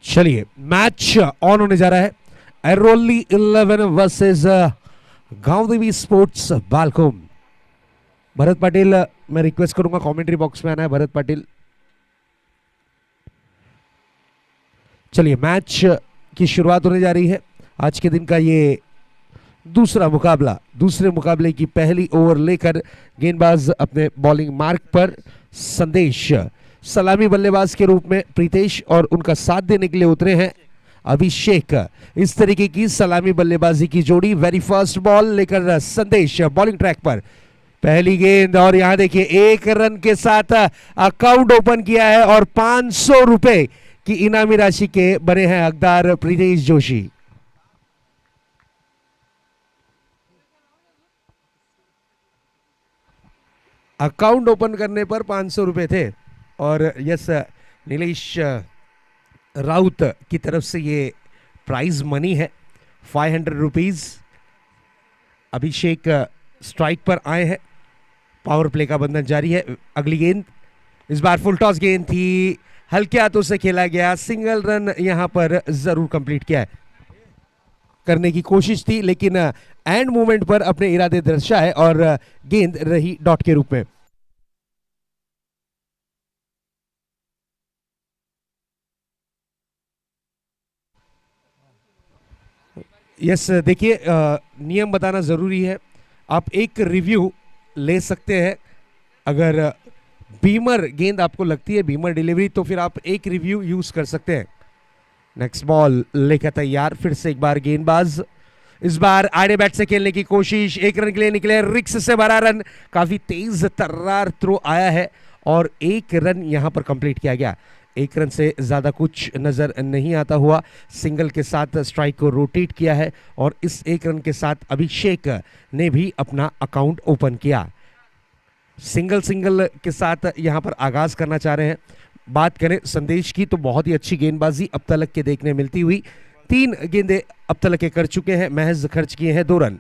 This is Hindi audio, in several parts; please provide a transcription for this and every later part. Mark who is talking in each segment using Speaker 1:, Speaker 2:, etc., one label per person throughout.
Speaker 1: चलिए मैच ऑन होने जा रहा है। Airoli 11 versus Gaondevi sports Balkum. भरत पाटिल, मैं रिक्वेस्ट करूंगा कमेंट्री बॉक्स में आना है। भरत पाटिल, चलिए मैच की शुरुआत होने जा रही है। आज के दिन का ये दूसरा मुकाबला, दूसरे मुकाबले की पहली ओवर लेकर गेंदबाज अपने बॉलिंग मार्क पर। संदेश सलामी बल्लेबाज के रूप में प्रीतेश और उनका साथ देने के लिए उतरे हैं अभिषेक। इस तरीके की सलामी बल्लेबाजी की जोड़ी। वेरी फर्स्ट बॉल लेकर संदेश बॉलिंग ट्रैक पर। पहली गेंद और यहां देखिए 1 रन के साथ अकाउंट ओपन किया है और 500 रुपए की इनामी राशि के बने हैं हकदार प्रीतेश जोशी। अकाउंट ओपन करने पर 500 रुपए थे और यस नीलेश राउत की तरफ से ये प्राइज मनी है 500 रुपीज। अभिषेक स्ट्राइक पर आए हैं। पावर प्ले का बंधन जारी है। अगली गेंद इस बार फुल टॉस गेंद थी, हल्के हाथों से खेला गया। सिंगल रन यहां पर जरूर कंप्लीट किया है, करने की कोशिश थी लेकिन एंड मूवमेंट पर अपने इरादे दर्शाए और गेंद रही डॉट के रूप में। यस देखिए नियम बताना जरूरी है। आप एक रिव्यू ले सकते हैं। अगर बीमर गेंद आपको लगती है, बीमर डिलीवरी, तो फिर आप एक रिव्यू यूज कर सकते हैं। नेक्स्ट बॉल लेकर तैयार। फिर से एक बार गेंदबाज, इस बार आड़े बैट से खेलने की कोशिश। 1 रन के लिए निकले, रिक्स से भरा रन। काफी तेज तर्रार थ्रो आया है और 1 रन यहां पर कंप्लीट किया गया। 1 रन से ज्यादा कुछ नजर नहीं आता हुआ। सिंगल के साथ स्ट्राइक को रोटेट किया है और इस 1 रन के साथ अभिषेक ने भी अपना अकाउंट ओपन किया। सिंगल के साथ यहां पर आगाज करना चाह रहे हैं। बात करें संदेश की तो बहुत ही अच्छी गेंदबाजी अब तलक के देखने मिलती हुई। 3 गेंदे अब तलक के कर चुके हैं, महज खर्च किए हैं 2 रन।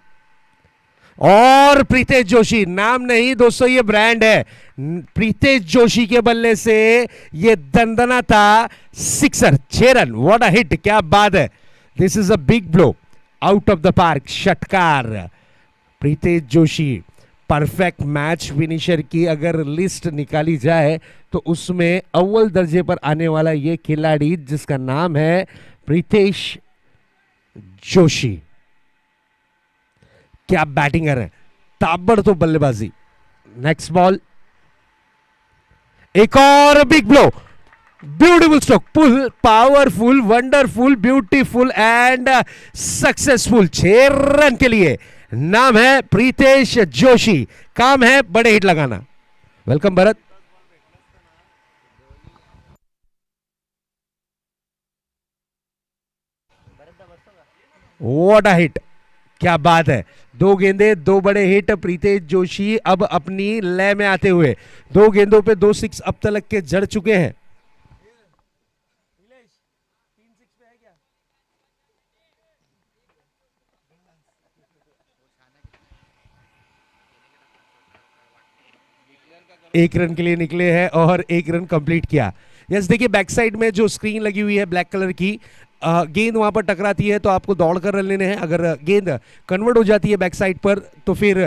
Speaker 1: और प्रीतेश जोशी, नाम नहीं दोस्तों, ये ब्रांड है। प्रीतेश जोशी के बल्ले से ये दंदना था sixer. 6 run, what a hit, क्या बात है। This is a big blow out of the park, षटकार। Pritesh Joshi perfect match finisher की अगर लिस्ट निकाली जाए तो उसमें अव्वल दर्जे पर आने वाला ये खिलाड़ी जिसका नाम है प्रीतेश जोशी। क्या बैटिंगर है, ताबड़तोड़ बल्लेबाजी। नेक्स्ट बॉल, एक और big blow, beautiful stroke, pull, powerful, wonderful, beautiful and successful. 6 run के लिए। नाम है प्रीतेश जोशी, काम है बड़े हिट लगाना। Welcome Bharat. What a hit, क्या बात है। 2 गेंदे 2 बड़े हिट। प्रीतेश जोशी अब अपनी लय में आते हुए 2 गेंदों पे 2 6 अब तक के जड़ चुके हैं। एक रन के लिए निकले हैं और 1 रन कंप्लीट किया। यस देखिए बैक साइड में जो स्क्रीन लगी हुई है ब्लैक कलर की, गेंद वहां पर टकराती है तो आपको दौड़ कर रन लेने हैं। अगर गेंद कन्वर्ट हो जाती है बैक साइड पर तो फिर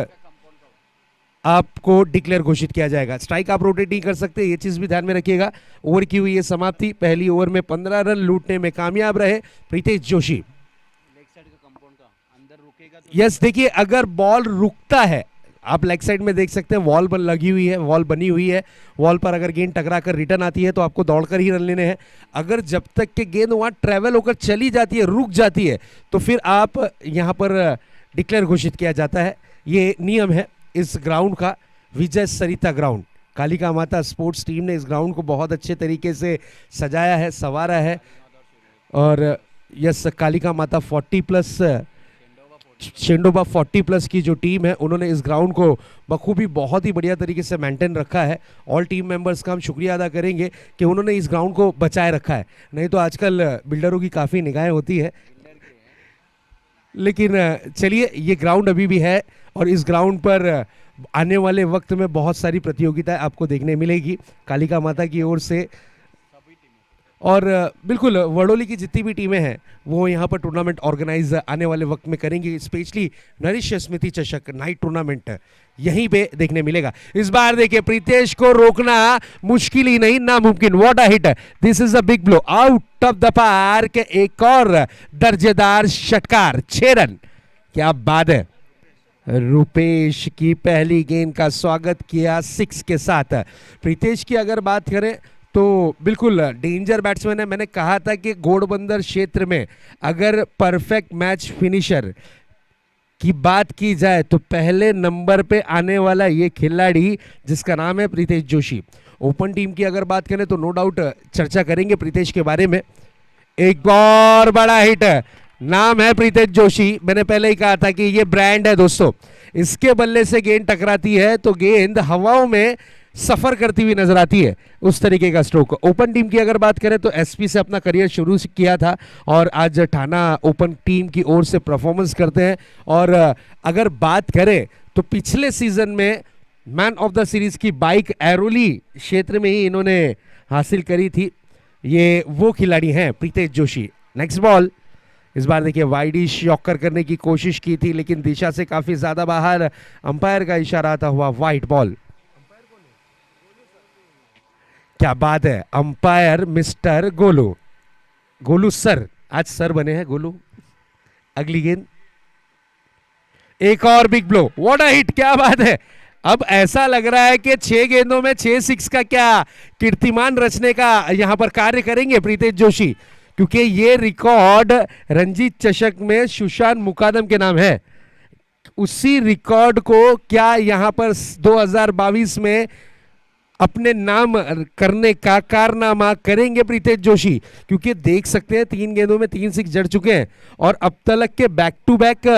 Speaker 1: आपको डिक्लेयर घोषित किया जाएगा। स्ट्राइक आप रोटेट नहीं कर सकते, ये चीज भी ध्यान में रखिएगा। ओवर की हुई है समाप्ति। पहली ओवर में 15 रन लूटने में कामयाब रहे प्रीतेश जोशी। यस देखिए अगर बॉल रुकता है, आप लेग साइड में देख सकते हैं वॉल पर लगी हुई है, वॉल बनी हुई है। वॉल पर अगर गेंद टकरा कर रिटर्न आती है तो आपको दौड़कर ही रन लेने हैं। अगर जब तक के गेंद वहां ट्रेवल होकर चली जाती है, रुक जाती है, तो फिर आप यहां पर डिक्लेयर घोषित किया जाता है। ये नियम है इस ग्राउंड का, विजय सरिता ग्राउंड। कालिका माता स्पोर्ट्स टीम ने इस ग्राउंड को बहुत अच्छे तरीके से सजाया है, संवारा है। और यस कालिका माता 40+ शेंडोबा 40+ की जो टीम है उन्होंने इस ग्राउंड को बखूबी बहुत ही बढ़िया तरीके से मेंटेन रखा है। ऑल टीम मेंबर्स का हम शुक्रिया अदा करेंगे कि उन्होंने इस ग्राउंड को बचाए रखा है। नहीं तो आजकल बिल्डरों की काफ़ी निगाहें होती है, लेकिन चलिए ये ग्राउंड अभी भी है और इस ग्राउंड पर आने वाले वक्त में बहुत सारी प्रतियोगिताएं आपको देखने मिलेगी। कालिका माता की ओर से और बिल्कुल वडोली की जितनी भी टीमें हैं वो यहाँ पर टूर्नामेंट ऑर्गेनाइज आने वाले वक्त में करेंगी, स्पेशली नरिश स्मृति चषक नाइट टूर्नामेंट यहीं पे देखने मिलेगा। इस बार देखिए प्रीतेश को रोकना मुश्किल ही नहीं नामुमकिन। What a hit, this is a big blow out of the park. एक और दर्जेदार षटकार, 6 रन, क्या बात है। रुपेश की पहली गेंद का स्वागत किया 6 के साथ। प्रीतेश की अगर बात करें तो बिल्कुल डेंजर बैट्समैन है। मैंने कहा था कि घोड़बंदर क्षेत्र में अगर परफेक्ट मैच फिनिशर की बात की जाए तो पहले नंबर पे आने वाला ये खिलाड़ी जिसका नाम है प्रीतेश जोशी। ओपन टीम की अगर बात करें तो नो डाउट चर्चा करेंगे प्रीतेश के बारे में। एक और बड़ा हिट, नाम है प्रीतेश जोशी। मैंने पहले ही कहा था कि ये ब्रांड है दोस्तों, इसके बल्ले से गेंद टकराती है तो गेंद हवाओं में सफर करती हुई नजर आती है, उस तरीके का स्ट्रोक। ओपन टीम की अगर बात करें तो एसपी से अपना करियर शुरू किया था और आज ठाना ओपन टीम की ओर से परफॉर्मेंस करते हैं। और अगर बात करें तो पिछले सीजन में मैन ऑफ द सीरीज की बाइक एरोली क्षेत्र में ही इन्होंने हासिल करी थी। ये वो खिलाड़ी हैं प्रीतेश जोशी। नेक्स्ट बॉल, इस बार देखिए वाइडी शॉकर करने की कोशिश की थी लेकिन दिशा से काफी ज्यादा बाहर, अंपायर का इशारा आता हुआ वाइड बॉल। क्या बात है, umpire mister Golu, Golu sir, आज सर बने हैं गोलू। अगली गेंद, एक और big blow, what a hit, क्या बात है। अब ऐसा लग रहा है कि 6 गेंदों में 6 6 का क्या कीर्तिमान रचने का यहां पर कार्य करेंगे प्रीतेश जोशी, क्योंकि ये रिकॉर्ड रणजी चषक में सुशांत मुकादम के नाम है। उसी रिकॉर्ड को क्या यहां पर 2022 में अपने नाम करने का कारनामा करेंगे प्रीतेश जोशी, क्योंकि देख सकते हैं 3 गेंदों में 3 6 जड़ चुके हैं और अब तक के बैक टू बैक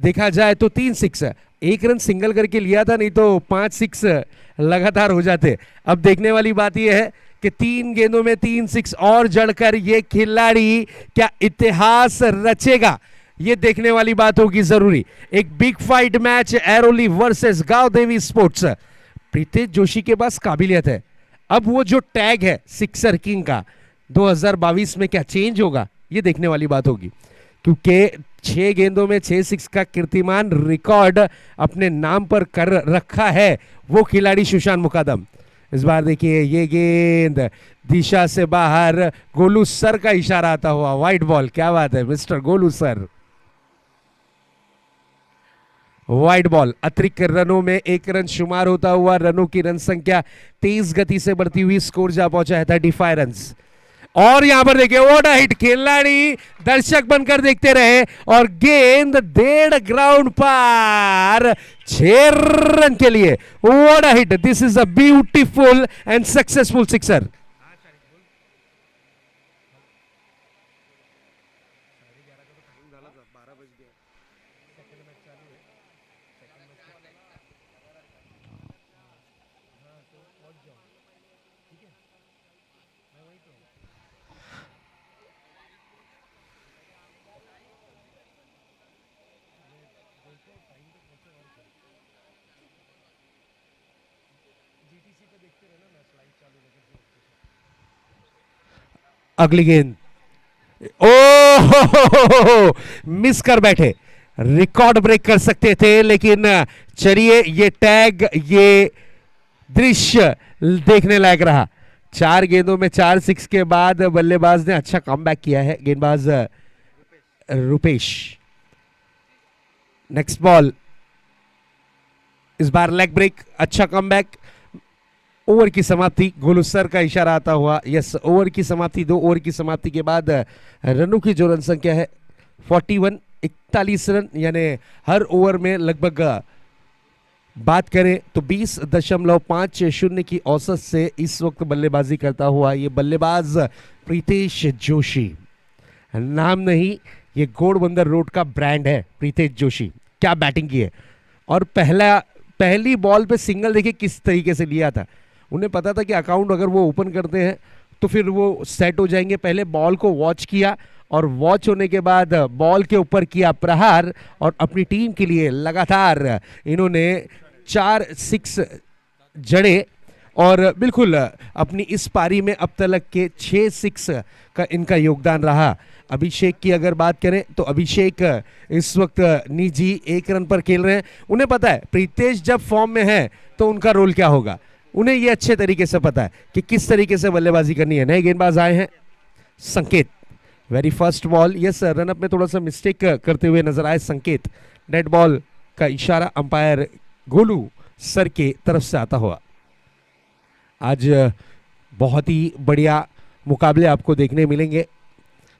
Speaker 1: देखा जाए तो 3 6, 1 रन सिंगल करके लिया था, नहीं तो 5 6 लगातार हो जाते। अब देखने वाली बात यह है कि 3 गेंदों में 3 6 और जड़कर ये खिलाड़ी क्या इतिहास रचेगा, ये देखने वाली बात होगी जरूरी। एक big fight match Airoli versus गांव देवी स्पोर्ट्स। प्रीतेश जोशी के पास काबिलियत है, अब वो जो टैग है सिक्सर किंग का 2022 में क्या चेंज होगा, ये देखने वाली बात होगी, क्योंकि 6 गेंदों में 6 6 का कीर्तिमान रिकॉर्ड अपने नाम पर कर रखा है वो खिलाड़ी सुशांत मुकादम। इस बार देखिए ये गेंद दिशा से बाहर, गोलू सर का इशारा आता हुआ वाइड बॉल। क्या बात है mister Golu sir, wide ball. अतिरिक्त रनों में 1 रन शुमार होता हुआ रनों की रन संख्या तेज गति से बढ़ती हुई स्कोर जा पहुंचा है 35 रन। और यहां पर देखिए व्हाट अ हिट, खिलाड़ी दर्शक बनकर देखते रहे और गेंद 1.5 ग्राउंड पार 6 रन के लिए। What a hit, this is a beautiful and successful sixer. अगली गेंद, ओ मिस कर बैठे, रिकॉर्ड ब्रेक कर सकते थे लेकिन चलिए ये टैग, ये दृश्य देखने लायक रहा। 4 गेंदों में 4 6 के बाद बल्लेबाज ने अच्छा कमबैक किया है, गेंदबाज रुपेश। नेक्स्ट बॉल, इस बार लेग ब्रेक, अच्छा कमबैक। ओवर की समाप्ति, गोलू सर का इशारा आता हुआ, यस ओवर की समाप्ति। 2 ओवर की समाप्ति के बाद रनों की जो रन संख्या है 41, 41 रन, यानी हर ओवर में लगभग बात करें तो 20.50 की औसत से इस वक्त बल्लेबाजी करता हुआ ये बल्लेबाज प्रीतेश जोशी। नाम नहीं, ये घोड़बंदर रोड का ब्रांड है प्रीतेश जोशी। क्या बैटिंग की है, और पहली बॉल पे सिंगल देखिए किस तरीके से लिया था। उन्हें पता था कि अकाउंट अगर वो ओपन करते हैं तो फिर वो सेट हो जाएंगे। पहले बॉल को वॉच किया और वॉच होने के बाद बॉल के ऊपर किया प्रहार और अपनी टीम के लिए लगातार इन्होंने 4 6 जड़े और बिल्कुल अपनी इस पारी में अब तक के 6 6 का इनका योगदान रहा। अभिषेक की अगर बात करें तो अभिषेक इस वक्त निजी 1 रन पर खेल रहे हैं। उन्हें पता है प्रीतेश जब फॉर्म में है तो उनका रोल क्या होगा, उन्हें ये अच्छे तरीके से पता है कि किस तरीके से बल्लेबाजी करनी है। नए गेंदबाज आए हैं संकेत, very first ball, yes run up में थोड़ा सा मिस्टेक करते हुए नजर आए संकेत। डेड बॉल का इशारा अंपायर गोलू सर के तरफ से आता हुआ। आज बहुत ही बढ़िया मुकाबले आपको देखने मिलेंगे,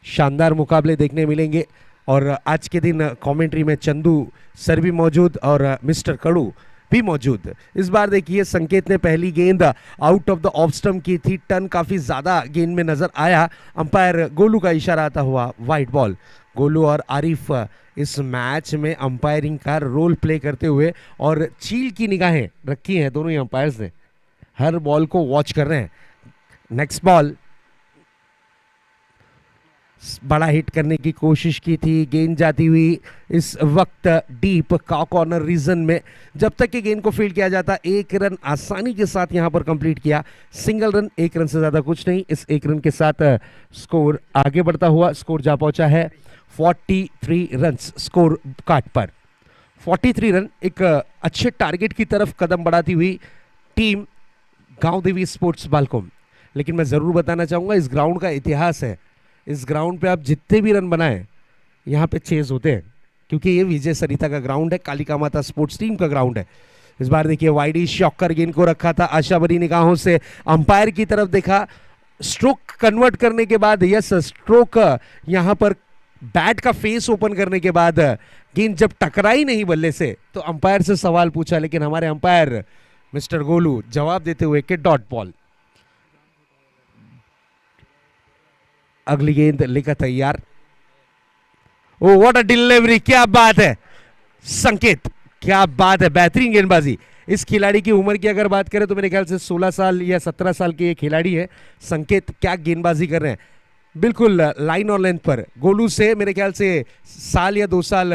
Speaker 1: शानदार मुकाबले देखने मिलेंगे। और आज के दिन कमेंट्री में चंदू सर भी मौजूद और मिस्टर कड़ू भी मौजूद। इस बार देखिए संकेत ने पहली गेंद out of the off stump की थी, टर्न काफी ज्यादा गेंद में नजर आया। अंपायर गोलू का इशारा आता हुआ वाइड बॉल। गोलू और आरिफ इस मैच में अंपायरिंग का रोल प्ले करते हुए और चील की निगाहें रखी हैं दोनों ही अंपायर्स ने, हर बॉल को वॉच कर रहे हैं। नेक्स्ट बॉल बड़ा हिट करने की कोशिश की थी, गेंद जाती हुई इस वक्त डीप का कॉर्नर रीजन में। जब तक कि गेंद को फील्ड किया जाता 1 रन आसानी के साथ यहां पर कंप्लीट किया, सिंगल रन, 1 रन से ज्यादा कुछ नहीं। इस 1 रन के साथ स्कोर आगे बढ़ता हुआ स्कोर जा पहुंचा है 43 रन स्कोर कार्ड पर। 43 रन एक अच्छे टारगेट की तरफ कदम बढ़ाती हुई टीम गांव देवी स्पोर्ट्स बालकोम। लेकिन मैं जरूर बताना चाहूंगा इस ग्राउंड का इतिहास है, इस ग्राउंड पे आप जितने भी रन बनाएं यहाँ पे चेज होते हैं, क्योंकि ये विजय सरिता का ग्राउंड है, कालिका माता स्पोर्ट्स टीम का ग्राउंड है। इस बार देखिए वाइडी शॉकर गेंद को रखा था, आशा भरी निगाहों से अंपायर की तरफ देखा, स्ट्रोक कन्वर्ट करने के बाद, यस स्ट्रोक यहाँ पर बैट का फेस ओपन करने के बाद गेंद जब टकराई नहीं बल्ले से तो अंपायर से सवाल पूछा, लेकिन हमारे अंपायर मिस्टर गोलू जवाब देते हुए कि डॉट बॉल। अगली गेंद लेकर तैयार। ओ व्हाट अ डिलीवरी, क्या बात है संकेत, क्या बात है, बेहतरीन गेंदबाजी। इस खिलाड़ी की उम्र की अगर बात करें तो मेरे ख्याल से 16 साल या 17 साल के ये खिलाड़ी है संकेत। क्या गेंदबाजी कर रहे हैं, बिल्कुल लाइन और लेंथ पर। गोलू से मेरे ख्याल से साल या 2 साल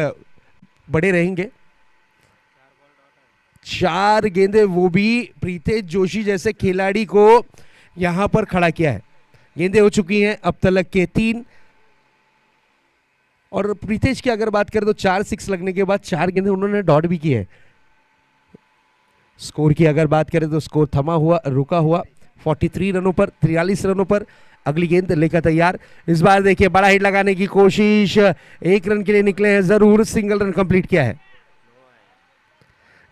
Speaker 1: बड़े रहेंगे। 4 गेंदे, वो भी प्रीतेश जोशी जैसे खिलाड़ी को यहां पर खड़ा किया है। गेंदें हो चुकी हैं अब तक के 3, और प्रीतेश की अगर बात करें तो 4 6 लगने के बाद 4 गेंदें उन्होंने डॉट भी की है। स्कोर की अगर बात करें तो स्कोर थमा हुआ, रुका हुआ 43 रनों पर, 43 रनों पर। अगली गेंद लेकर तैयार। इस बार देखिए बड़ा हिट लगाने की कोशिश, 1 रन के लिए निकले हैं जरूर, सिंगल रन कंप्लीट किया है।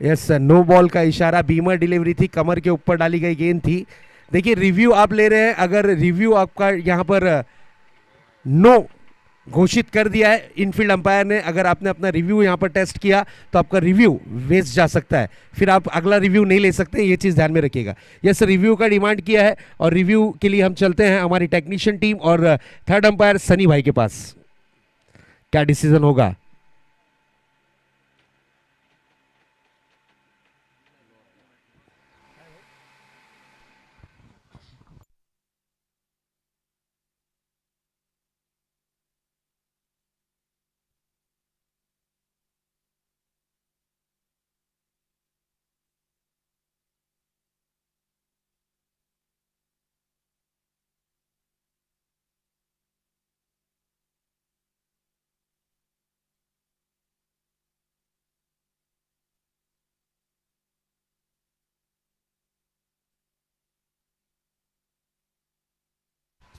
Speaker 1: यस नो बॉल का इशारा, बीमर डिलीवरी थी, कमर के ऊपर डाली गई गेंद थी। देखिए रिव्यू आप ले रहे हैं, अगर रिव्यू आपका यहां पर नो घोषित कर दिया है इनफील्ड अंपायर ने, अगर आपने अपना रिव्यू यहां पर टेस्ट किया तो आपका रिव्यू वेस्ट जा सकता है, फिर आप अगला रिव्यू नहीं ले सकते, ये चीज ध्यान में रखिएगा। यस रिव्यू का डिमांड किया है और रिव्यू के लिए हम चलते हैं हमारी टेक्नीशियन टीम और थर्ड अंपायर सनी भाई के पास। क्या डिसीजन होगा?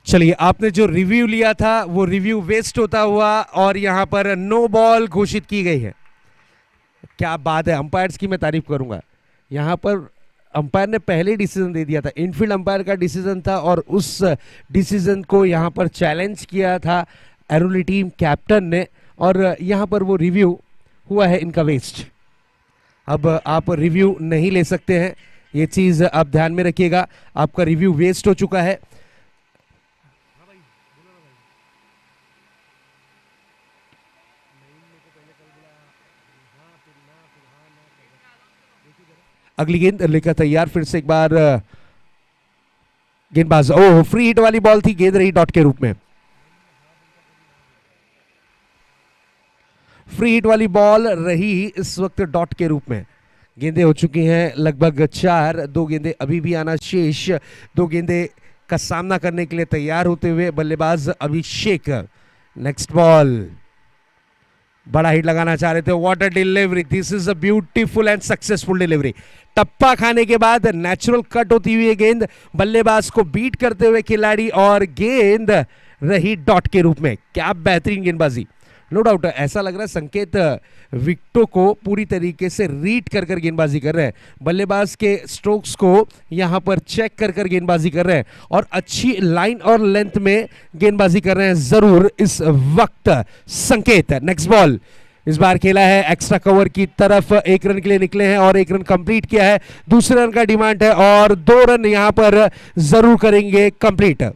Speaker 1: चलिए, आपने जो रिव्यू लिया था वो रिव्यू वेस्ट होता हुआ और यहां पर नो बॉल घोषित की गई है। क्या बात है, अंपायर्स की मैं तारीफ करूंगा। यहां पर अंपायर ने पहले डिसीजन दे दिया था, इनफील्ड अंपायर का डिसीजन था और उस डिसीजन को यहां पर चैलेंज किया था एरोली टीम कैप्टन ने, और यहां पर वो रिव्यू हुआ है इनका वेस्ट। अब आप रिव्यू नहीं ले सकते हैं, ये चीज आप ध्यान में रखिएगा, आपका रिव्यू वेस्ट हो चुका है। अगली गेंद लेकर तैयार, फिर से एक बार गेंदबाज, ओह फ्री हिट वाली बॉल थी, गेंद रही डॉट के रूप में। फ्री हिट वाली बॉल रही इस वक्त डॉट के रूप में। गेंदें हो चुकी हैं लगभग 4, 2 गेंदें अभी भी आना शेष। 2 गेंदें का सामना करने के लिए तैयार होते हुए बल्लेबाज अभिषेक। नेक्स्ट बॉल, बड़ा हिट लगाना चाह रहे थे। What a delivery, this is a beautiful and successful delivery. टप्पा खाने के बाद नेचुरल कट होती हुई गेंद बल्लेबाज को बीट करते हुए खिलाड़ी, और गेंद रही डॉट के रूप में। क्या बेहतरीन गेंदबाजी, नो डाउट। ऐसा लग रहा है संकेत विकेटों को पूरी तरीके से रीड कर कर गेंदबाजी कर रहे हैं, बल्लेबाज के स्ट्रोक्स को यहां पर चेक कर कर गेंदबाजी कर रहे हैं, और अच्छी लाइन और लेंथ में गेंदबाजी कर रहे हैं जरूर इस वक्त संकेत। नेक्स्ट बॉल, इस बार खेला है एक्स्ट्रा कवर की तरफ, 1 रन के लिए निकले हैं और 1 रन कंप्लीट किया है। दूसरे रन का डिमांड है और 2 रन यहां पर जरूर करेंगे कंप्लीट।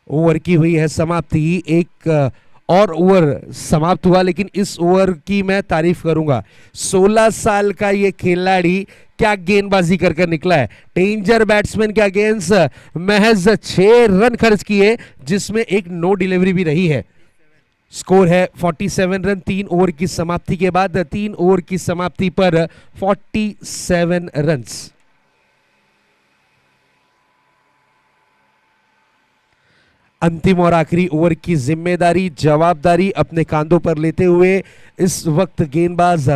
Speaker 1: ओवर की हुई है समाप्ति, एक और ओवर समाप्त हुआ, लेकिन इस ओवर की मैं तारीफ करूंगा। 16 साल का ये खिलाड़ी क्या गेंदबाजी कर कर निकला है। डेंजर बैट्समैन के अगेंस्ट महज 6 रन खर्च किए, जिसमें एक नो डिलीवरी भी रही है। स्कोर है 47 रन 3 ओवर की समाप्ति के बाद। 3 ओवर की समाप्ति पर 47 रन्स। अंतिम और आखिरी ओवर की जिम्मेदारी, जवाबदारी अपने कांधों पर लेते हुए इस वक्त गेंदबाज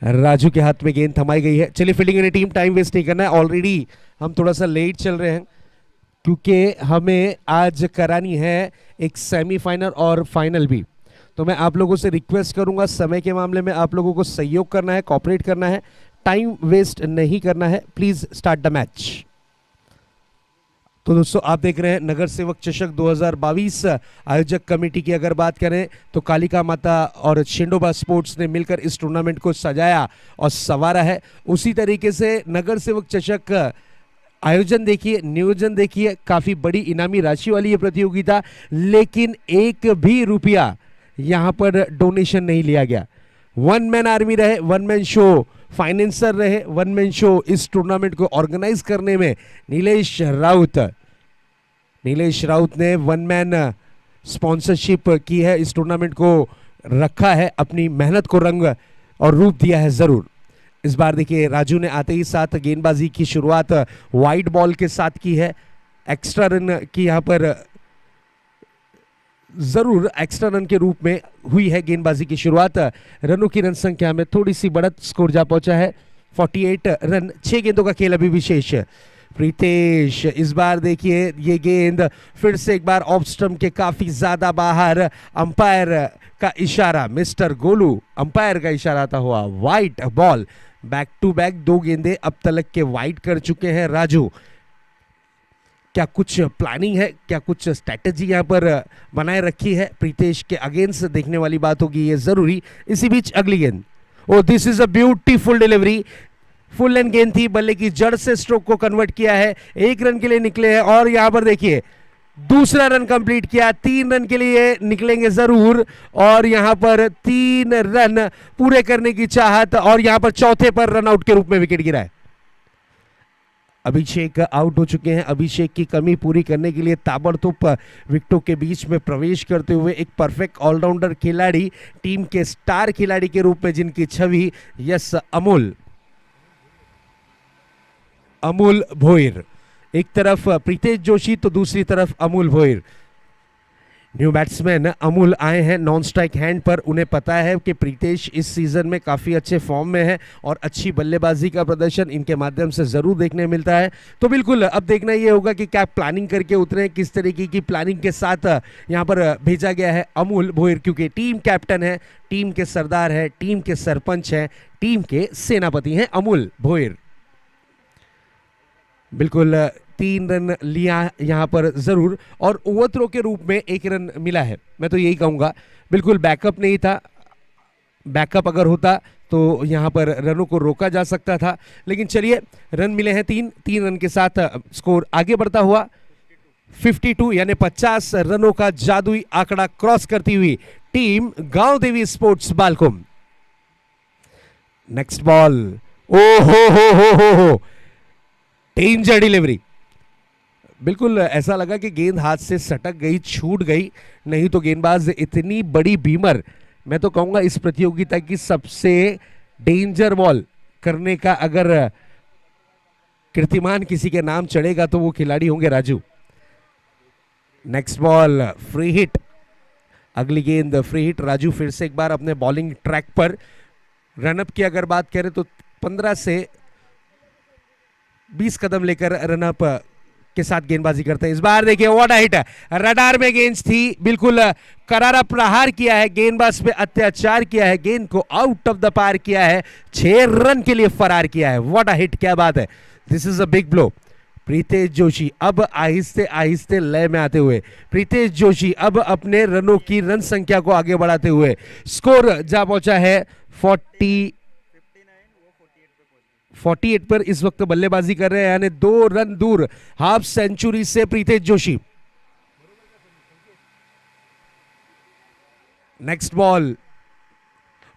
Speaker 1: राजू के हाथ में गेंद थमाई गई है। चलिए फील्डिंग ने टीम, टाइम वेस्ट नहीं करना है। ऑलरेडी हम थोड़ा सा लेट चल रहे हैं क्योंकि हमें आज करानी है एक सेमीफाइनल और फाइनल भी। तो मैं आप लोगों से रिक्वेस्ट करूंगा, समय के मामले में आप लोगों को सहयोग करना है, कॉपरेट करना है, टाइम वेस्ट नहीं करना है। Please start the match. तो दोस्तों आप देख रहे हैं नगर सेवक चषक 2022 आयोजक कमेटी की अगर बात करें तो कालिका माता और शेंडोबा स्पोर्ट्स ने मिलकर इस टूर्नामेंट को सजाया और संवारा है। उसी तरीके से नगर सेवक चषक आयोजन देखिए, नियोजन देखिए, काफी बड़ी इनामी राशि वाली ये प्रतियोगिता, लेकिन 1 भी रुपया यहां पर डोनेशन नहीं लिया गया। 1 मैन आर्मी रहे, 1 मैन शो फाइनेंसर रहे, 1 मैन शो इस टूर्नामेंट को ऑर्गेनाइज करने में नीलेश राउत ने 1 मैन स्पॉन्सरशिप की है, इस टूर्नामेंट को रखा है, अपनी मेहनत को रंग और रूप दिया है जरूर। इस बार देखिए राजू ने आते ही साथ गेंदबाजी की शुरुआत वाइड बॉल के साथ की है। एक्स्ट्रा रन की यहां पर जरूर एक्स्ट्रा रन के रूप में हुई है गेंदबाजी की शुरुआत। रनों की रन संख्या में थोड़ी सी बढ़त, स्कोर जा पहुंचा है 48 रन। 6 गेंदों का खेल अभी भी शेष। प्रीतेश, इस बार देखिए ये गेंद फिर से एक बार ऑफ स्टंप के काफी ज्यादा बाहर। अंपायर का इशारा, मिस्टर गोलू अंपायर का इशारा आता हुआ white ball. Back to back 2 गेंदें अब तक के वाइट कर चुके हैं राजू। क्या कुछ प्लानिंग है, क्या कुछ स्ट्रैटेजी यहां पर बनाए रखी है प्रीतेश के अगेंस्ट, देखने वाली बात होगी ये जरूरी। इसी बीच अगली गेंद, oh this is a beautiful delivery. Full length गेंद थी, बल्ले की जड़ से स्ट्रोक को कन्वर्ट किया है, 1 रन के लिए निकले हैं और यहां पर देखिए दूसरा रन कंप्लीट किया। 3 रन के लिए निकलेंगे जरूर और यहां पर 3 रन पूरे करने की चाहत, और यहां पर चौथे पर रन आउट के रूप में विकेट गिरा है। अभिषेक आउट हो चुके हैं। अभिषेक की कमी पूरी करने के लिए ताबड़तोड़ विकेटों के बीच में प्रवेश करते हुए एक परफेक्ट ऑलराउंडर खिलाड़ी, टीम के स्टार खिलाड़ी के रूप में जिनकी छवि यस अमूल भोईर। एक तरफ प्रीतेश जोशी तो दूसरी तरफ अमूल भोईर। न्यू बैट्समैन अमूल आए हैं नॉन स्ट्राइक हैंड पर। उन्हें पता है कि प्रीतेश इस सीजन में काफ़ी अच्छे फॉर्म में है और अच्छी बल्लेबाजी का प्रदर्शन इनके माध्यम से ज़रूर देखने मिलता है। तो बिल्कुल अब देखना ये होगा कि क्या प्लानिंग करके उतरे, किस तरीके की प्लानिंग के साथ यहाँ पर भेजा गया है अमूल भोईर, क्योंकि टीम कैप्टन है, टीम के सरदार है, टीम के सरपंच हैं, टीम के सेनापति हैं अमूल भोईर। बिल्कुल 3 रन लिया यहां पर जरूर, और ओवर थ्रो के रूप में 1 रन मिला है। मैं तो यही कहूंगा, बिल्कुल बैकअप नहीं था। बैकअप अगर होता तो यहां पर रनों को रोका जा सकता था, लेकिन चलिए रन मिले हैं 3 रन के साथ स्कोर आगे बढ़ता हुआ 52 यानी 50 रनों का जादुई आंकड़ा क्रॉस करती हुई टीम गांव देवी स्पोर्ट्स बालकुम। नेक्स्ट बॉल ओ हो, डेंजर डिलीवरी। बिल्कुल ऐसा लगा कि गेंद हाथ से सटक गई, छूट गई, नहीं तो गेंदबाज इतनी बड़ी बीमर, मैं तो कहूंगा इस प्रतियोगिता की सबसे डेंजर बॉल करने का अगर कीर्तिमान किसी के नाम चढ़ेगा तो वो खिलाड़ी होंगे Raju. Next ball free hit, अगली गेंद फ्री हिट। राजू फिर से एक बार अपने बॉलिंग ट्रैक पर। रनअप की अगर बात करें तो 15 से 20 कदम लेकर रनअप के साथ गेंदबाजी करते हैं। इस बार देखिए व्हाट अ हिट, रडार में गेंद थी, बिल्कुल करारा प्रहार किया है, गेंदबाज पे अत्याचार किया है, गेंद को आउट ऑफ द पार किया है, 6 रन के लिए फरार किया है। व्हाट अ हिट, क्या बात है, this is a big blow. Pritesh Joshi अब आहिस्ते आहिस्ते लय में आते हुए, प्रीतेश जोशी अब अपने रनों की रन संख्या को आगे बढ़ाते हुए, स्कोर जा पहुंचा है 48 पर इस वक्त बल्लेबाजी कर रहे हैं, यानी 2 रन दूर हाफ सेंचुरी से प्रीतेश जोशी। नेक्स्ट बॉल,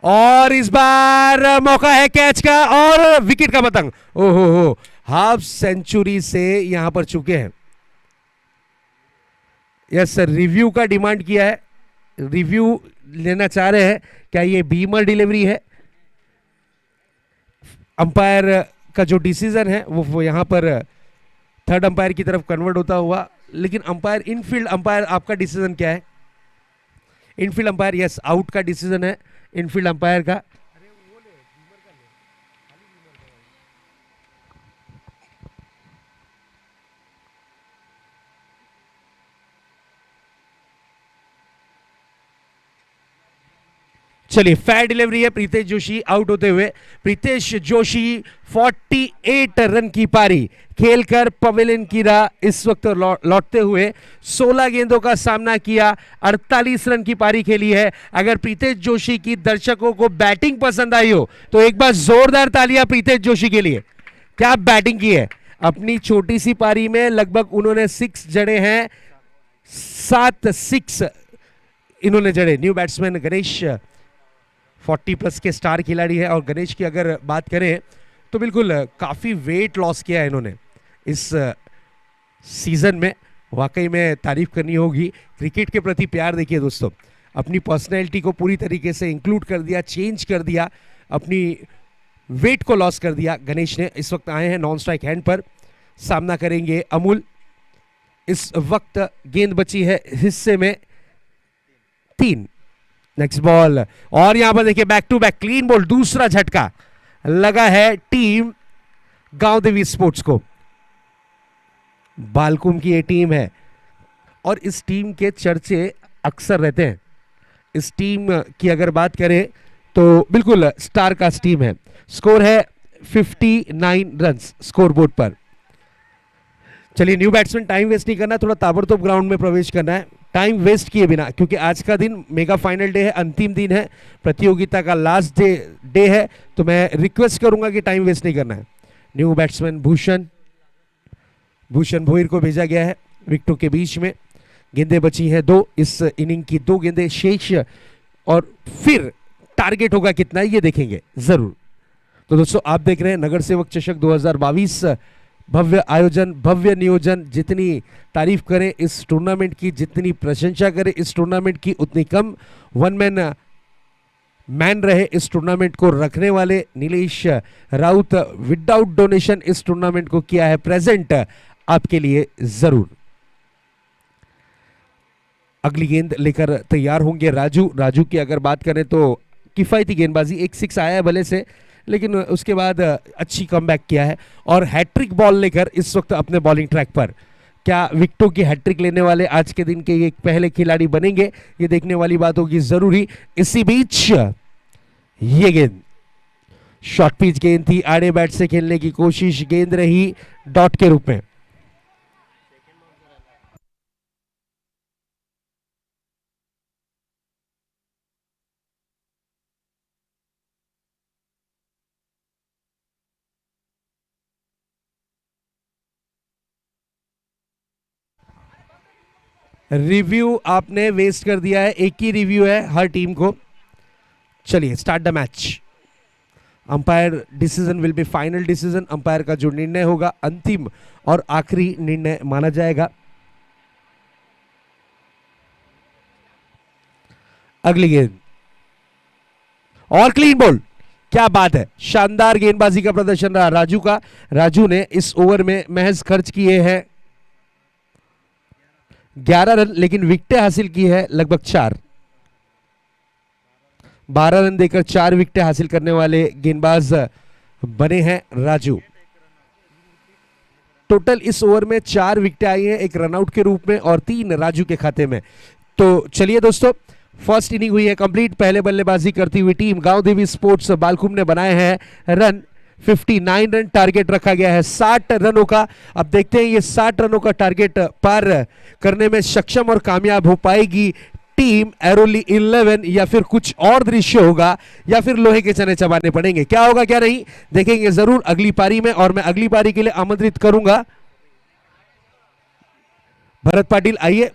Speaker 1: और इस बार मौका है कैच का और विकेट का पतंग। ओहो हो, हाफ सेंचुरी से यहां पर चुके हैं। यस सर, रिव्यू का डिमांड किया है, रिव्यू लेना चाह रहे हैं, क्या ये बीमर डिलीवरी है। अंपायर का जो डिसीजन है वो यहां पर थर्ड अंपायर की तरफ कन्वर्ट होता हुआ, लेकिन अंपायर इनफील्ड अंपायर आपका डिसीजन क्या है। इनफील्ड अंपायर यस, आउट का डिसीजन है इनफील्ड अंपायर का। चलिए फेयर डिलीवरी है, प्रीतेश जोशी आउट होते हुए। प्रीतेश जोशी 48 रन की पारी खेलकर पवेलियन की राह इस वक्त लौटते हुए 16 गेंदों का सामना किया, 48 रन की पारी खेली है। अगर प्रीतेश जोशी की दर्शकों को बैटिंग पसंद आई हो तो एक बार जोरदार तालियां प्रीतेश जोशी के लिए, क्या बैटिंग की है। अपनी छोटी सी पारी में लगभग उन्होंने 6 जड़े हैं, 7 6 इन्होंने जड़े। न्यू बैट्समैन गणेश 40 प्लस के स्टार खिलाड़ी है, और गणेश की अगर बात करें तो बिल्कुल काफ़ी वेट लॉस किया है इन्होंने इस सीज़न में। वाकई में तारीफ करनी होगी, क्रिकेट के प्रति प्यार देखिए दोस्तों, अपनी पर्सनैलिटी को पूरी तरीके से इंक्लूड कर दिया, चेंज कर दिया, अपनी वेट को लॉस कर दिया गणेश ने। इस वक्त आए हैं नॉन स्ट्राइक हैंड पर, सामना करेंगे अमूल। इस वक्त गेंद बची है हिस्से में 3। नेक्स्ट बॉल, और यहां पर देखिए back to back clean ball, दूसरा झटका लगा है टीम गांव देवी स्पोर्ट्स को। बालकुम की ये टीम है और इस टीम के चर्चे अक्सर रहते हैं। इस टीम की अगर बात करें तो बिल्कुल स्टार कास्ट टीम है। स्कोर है 59 रन्स स्कोर बोर्ड पर। चलिए न्यू बैट्समैन, टाइम वेस्ट नहीं करना, थोड़ा ताबड़तोड़ ग्राउंड में प्रवेश करना है, टाइम वेस्ट किए बिना, क्योंकि आज का दिन मेगा फाइनल डे है, अंतिम दिन है, प्रतियोगिता का लास्ट डे है, तो मैं रिक्वेस्ट करूंगा कि टाइम वेस्ट नहीं करना है। न्यू बैट्समैन भूषण भोईर को भेजा गया है विकेटों के बीच में। गेंदें बची हैं 2, इस इनिंग की 2 गेंदें शेष, और फिर टारगेट होगा कितना ये देखेंगे जरूर। तो दोस्तों आप देख रहे हैं नगर सेवक चषक 2022, भव्य आयोजन, भव्य नियोजन। जितनी तारीफ करें इस टूर्नामेंट की, जितनी प्रशंसा करें इस टूर्नामेंट की, उतनी कम। वन मैन रहे इस टूर्नामेंट को रखने वाले नीलेश राउत, विदाउट डोनेशन इस टूर्नामेंट को किया है प्रेजेंट आपके लिए जरूर। अगली गेंद लेकर तैयार होंगे राजू की अगर बात करें तो किफायती गेंदबाजी, 1 6 आया है भले से, लेकिन उसके बाद अच्छी कमबैक किया है और हैट्रिक बॉल लेकर इस वक्त अपने बॉलिंग ट्रैक पर। क्या विकेटों की हैट्रिक लेने वाले आज के दिन के ये पहले खिलाड़ी बनेंगे, ये देखने वाली बात होगी जरूरी। इसी बीच ये गेंद शॉर्ट पिच गेंद थी, आड़े बैट से खेलने की कोशिश, गेंद रही डॉट के रूप में। रिव्यू आपने वेस्ट कर दिया है, एक ही रिव्यू है हर टीम को। चलिए start the match. Umpire decision will be final decision. Umpire का जो निर्णय होगा अंतिम और आखिरी निर्णय माना जाएगा। अगली गेंद और क्लीन बॉल। क्या बात है, शानदार गेंदबाजी का प्रदर्शन रहा राजू का। राजू ने इस ओवर में महज खर्च किए हैं 11 रन, लेकिन विकेटें हासिल की है लगभग 4। 12 रन देकर 4 विकेटें हासिल करने वाले गेंदबाज बने हैं राजू। टोटल इस ओवर में 4 विकेटें आई हैं, एक रनआउट के रूप में और 3 राजू के खाते में। तो चलिए दोस्तों, फर्स्ट इनिंग हुई है कंप्लीट। पहले बल्लेबाजी करती हुई टीम गांव देवी स्पोर्ट्स बालकुम ने बनाए हैं रन 59 रन टारगेट रखा गया है 60 रनों का। अब देखते हैं ये 60 रनों का टारगेट पार करने में सक्षम और कामयाब हो पाएगी टीम एरोली 11 या फिर कुछ और दृश्य होगा या फिर लोहे के चने चबाने पड़ेंगे। क्या होगा क्या नहीं देखेंगे जरूर अगली पारी में। और मैं अगली पारी के लिए आमंत्रित करूंगा भरत पाटिल, आइए।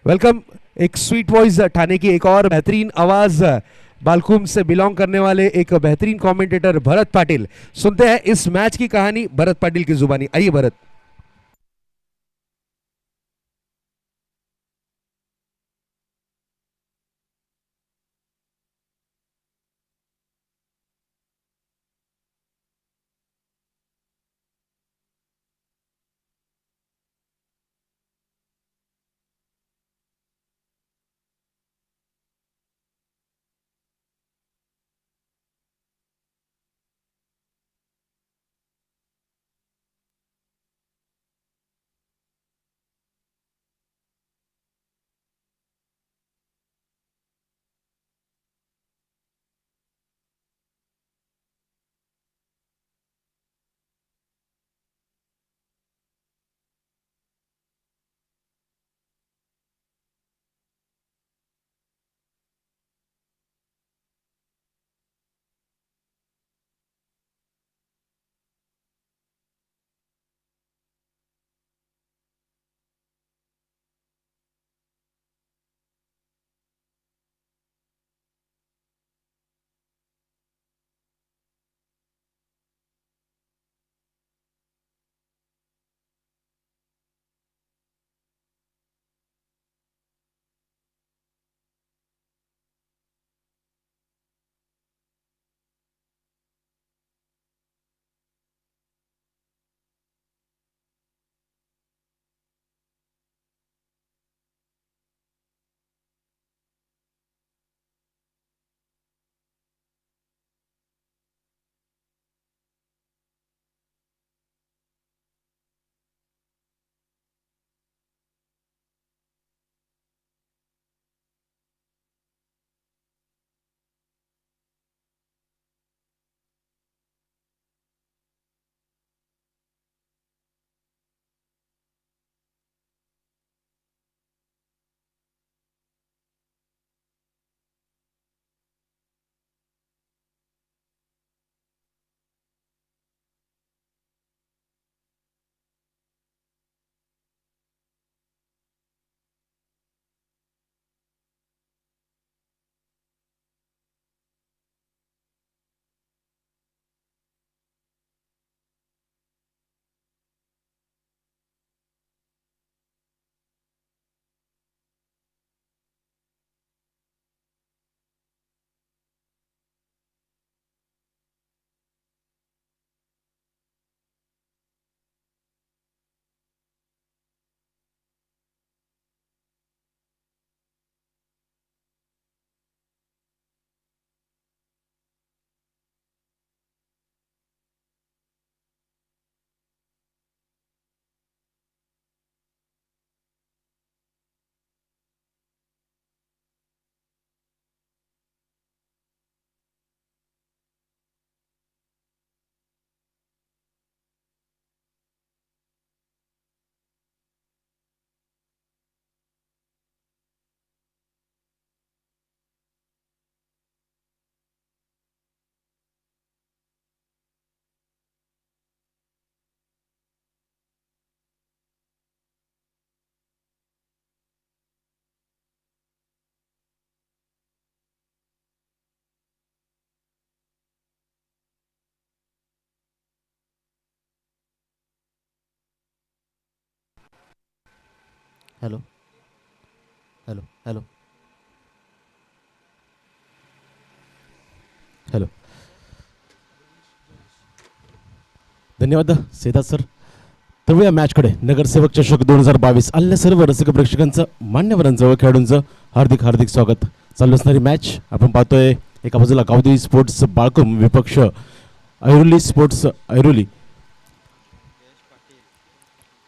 Speaker 1: वेलकम। एक स्वीट वॉइस ठाणे की एक और बेहतरीन आवाज बालकुम से बिलोंग करने वाले एक बेहतरीन कमेंटेटर भरत पाटिल। सुनते हैं इस मैच की कहानी भरत पाटिल की जुबानी। आइए Bharat.
Speaker 2: Hello hello hello hello. धन्यवाद सेदा सर. तर या मॅचकडे नगरसेवक चषक 2022 आलेल्या सर्व रसिक प्रेक्षकांचं, मान्यवरांचं व खेळाडूंचं हार्दिक हार्दिक स्वागत. चालू असणारी मॅच आपण पाहतोय. एका बाजूला गावदेवी स्पोर्ट्स बाळकुम, विपक्ष ऐरोली स्पोर्ट्स ऐरोली.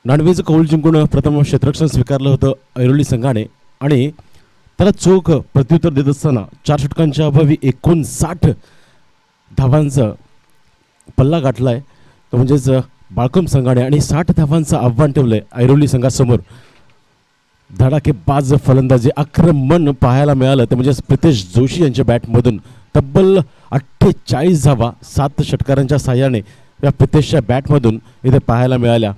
Speaker 2: नाणवेचं कौल जिंकून प्रथम क्षेत्ररक्षण स्वीकारलं होतं ऐरोली संघाने आणि त्याला चोख प्रत्युत्तर देत असताना 4 षटकांच्या अभावी 59 धावांचा पल्ला गाठलाय. तो म्हणजेच बाळकम संघाने आणि 60 धावांचं आव्हान ठेवलंय ऐरोली संघासमोर. धडाकेबाज फलंदाजी, आक्रमण पाहायला मिळालं ते म्हणजे प्रितेश जोशी यांच्या बॅटमधून तब्बल 48 धावा 7 षटकारांच्या साह्याने या प्रितेशच्या बॅटमधून इथे पाहायला मिळाल्या.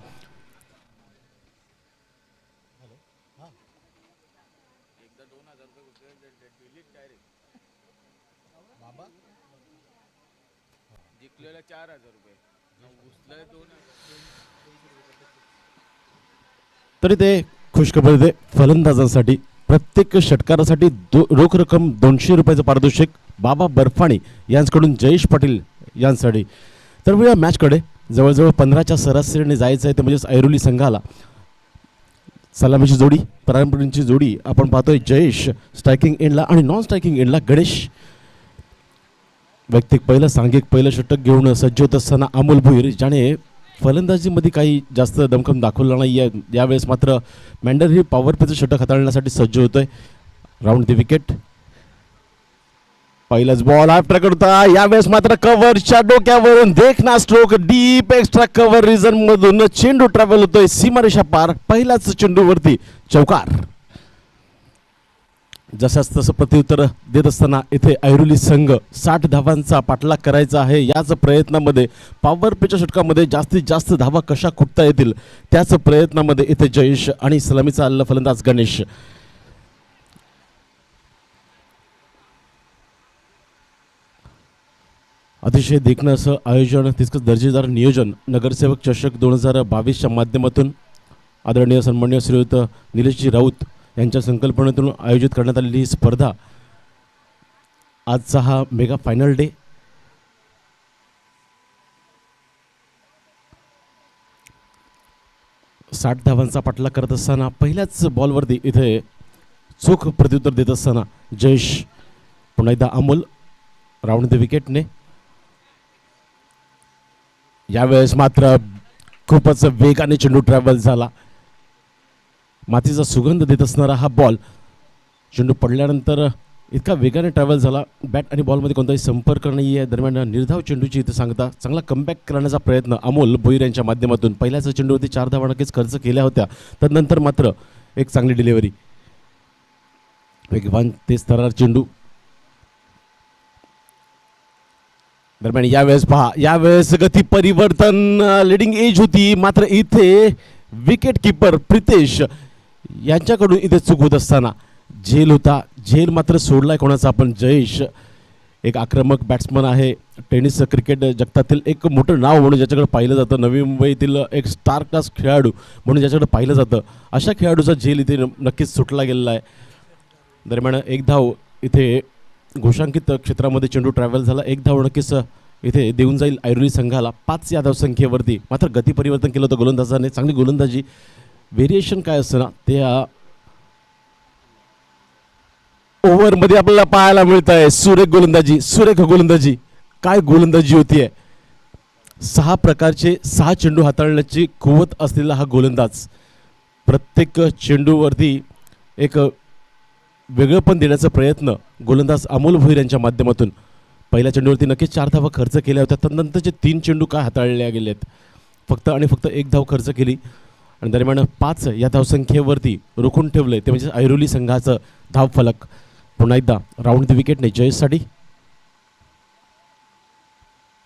Speaker 2: तरी ते खुशखबर दे फलंदाजांसाठी. प्रत्येक षटकारासाठी रोख रक्कम 200 रुपयाचं पारितोषिक बाबा बर्फाणी यांच्याकडून जयेश पाटील यांसाठी. तर या मॅचकडे जवळजवळ 15च्या सरासरीने जायचं आहे. ते म्हणजेच ऐरोली संघाला सलामीची जोडी, परंपरेची जोडी आपण पाहतोय. जयेश स्ट्रायकिंग एंडला आणि नॉन स्ट्रायकिंग एंडला गणेश. वैयक्तिक पहिलं, सांघिक पहिलं षटक घेऊन सज्ज होत असताना अमोल भुईर, ज्याने फलंदाजीमध्ये काही जास्त दमखम दाखवला नाही आहे. यावेळेस मात्र मॅन्डर ही पॉवर प्लेचं षटक हाताळण्यासाठी सज्ज होतोय. Round the wicket. पहिलाच बॉल आफ्टर करता. यावेळेस मात्र कव्हरच्या डोक्यावरून देखना stroke, deep extra cover region मधून चेंडू ट्रॅव्हल होतोय सीमारेषा पार. पहिल्याच चेंडूवरती चौकार. जशाच तसं प्रत्युत्तर देत असताना इथे ऐरोली संघ 60 धावांचा पाठलाग करायचा आहे. याच प्रयत्नामध्ये पॉवर प्लेच्या षटकामध्ये जास्तीत जास्त धावा कशा कुटता येतील त्याच प्रयत्नामध्ये इथे जयेश आणि सलामीचा आलेला फलंदाज गणेश. अतिशय देखणं असं आयोजन, तितकंच दर्जेदार नियोजन नगरसेवक चषक 2022च्या माध्यमातून आदरणीय सन्माननीय श्रीयुत निलेशजी राऊत यांच्या संकल्पनेतून आयोजित करण्यात आलेली ही स्पर्धा. आजचा हा मेगा फायनल डे. साठ धावांचा पाठलाग करत असताना पहिल्याच बॉलवरती इथे चोख प्रत्युत्तर देत असताना जयेश. पुन्हा एकदा अमोल राऊंड द विकेटने. यावेळेस मात्र खूपच वेगाने चेंडू ट्रॅव्हल झाला. मातीचा सुगंध देत असणारा हा बॉल चेंडू पडल्यानंतर इतका वेगाने ट्रॅव्हल झाला. बॅट आणि बॉलमध्ये कोणताही संपर्क नाही आहे. दरम्यान निर्धाव चेंडूची इथे सांगता चांगला कमबॅक करण्याचा प्रयत्न अमोल भोईर यांच्या माध्यमातून. पहिल्याच चेंडूवरती 4 धावा नक्कीच खर्च केल्या होत्या. त्यानंतर मात्र एक चांगली डिलिव्हरी, वेगवान तेज तरार चेंडू. दरम्यान यावेळेस पहा, यावेळेस गती परिवर्तन, लिडिंग एज होती. मात्र इथे विकेट किपर प्रितेश यांच्याकडून इथे चूक होत असताना झेल होता. झेल मात्र सोडलाय कोणाचा? आपण जयेश. एक आक्रमक बॅट्समन आहे. टेनिस क्रिकेट जगतातील एक मोठं नाव म्हणून ज्याच्याकडे पाहिलं जातं. नवी मुंबईतील एक स्टार क्लास खेळाडू म्हणून ज्याच्याकडे पाहिलं जातं, अशा खेळाडूचा झेल इथे नक्कीच सुटला गेलेला आहे. दरम्यान एक धाव इथे घोषांकित क्षेत्रामध्ये चेंडू ट्रॅव्हल झाला. एक धाव नक्कीच इथे देऊन जाईल ऐरोली संघाला 5 या धावसंख्येवरती. मात्र गती परिवर्तन केलं होतं गोलंदाजाने. चांगली गोलंदाजी. व्हेरिएशन काय असतं ना, ते ओव्हरमध्ये आपल्याला पाहायला मिळत आहे. सुरेख गोलंदाजी, सुरेख गोलंदाजी. काय गोलंदाजी होतीये. 6 प्रकारचे 6 चेंडू हाताळण्याची कुवत असलेला हा गोलंदाज. प्रत्येक चेंडूवरती एक वेगळं पण देण्याचा प्रयत्न गोलंदाज अमोल भोईर यांच्या माध्यमातून. पहिल्या चेंडूवरती नक्कीच 4 धावा खर्च केल्या होत्या. त्यानंतरचे 3 चेंडू काय हाताळले गेलेत, फक्त आणि फक्त 1 धाव खर्च केली आणि दरम्यान 5 या धावसंख्येवरती रोखून ठेवलंय. ते म्हणजे ऐरोली संघाचं धावफलक. पुन्हा एकदा राऊंड द विकेटने जयेशसाठी.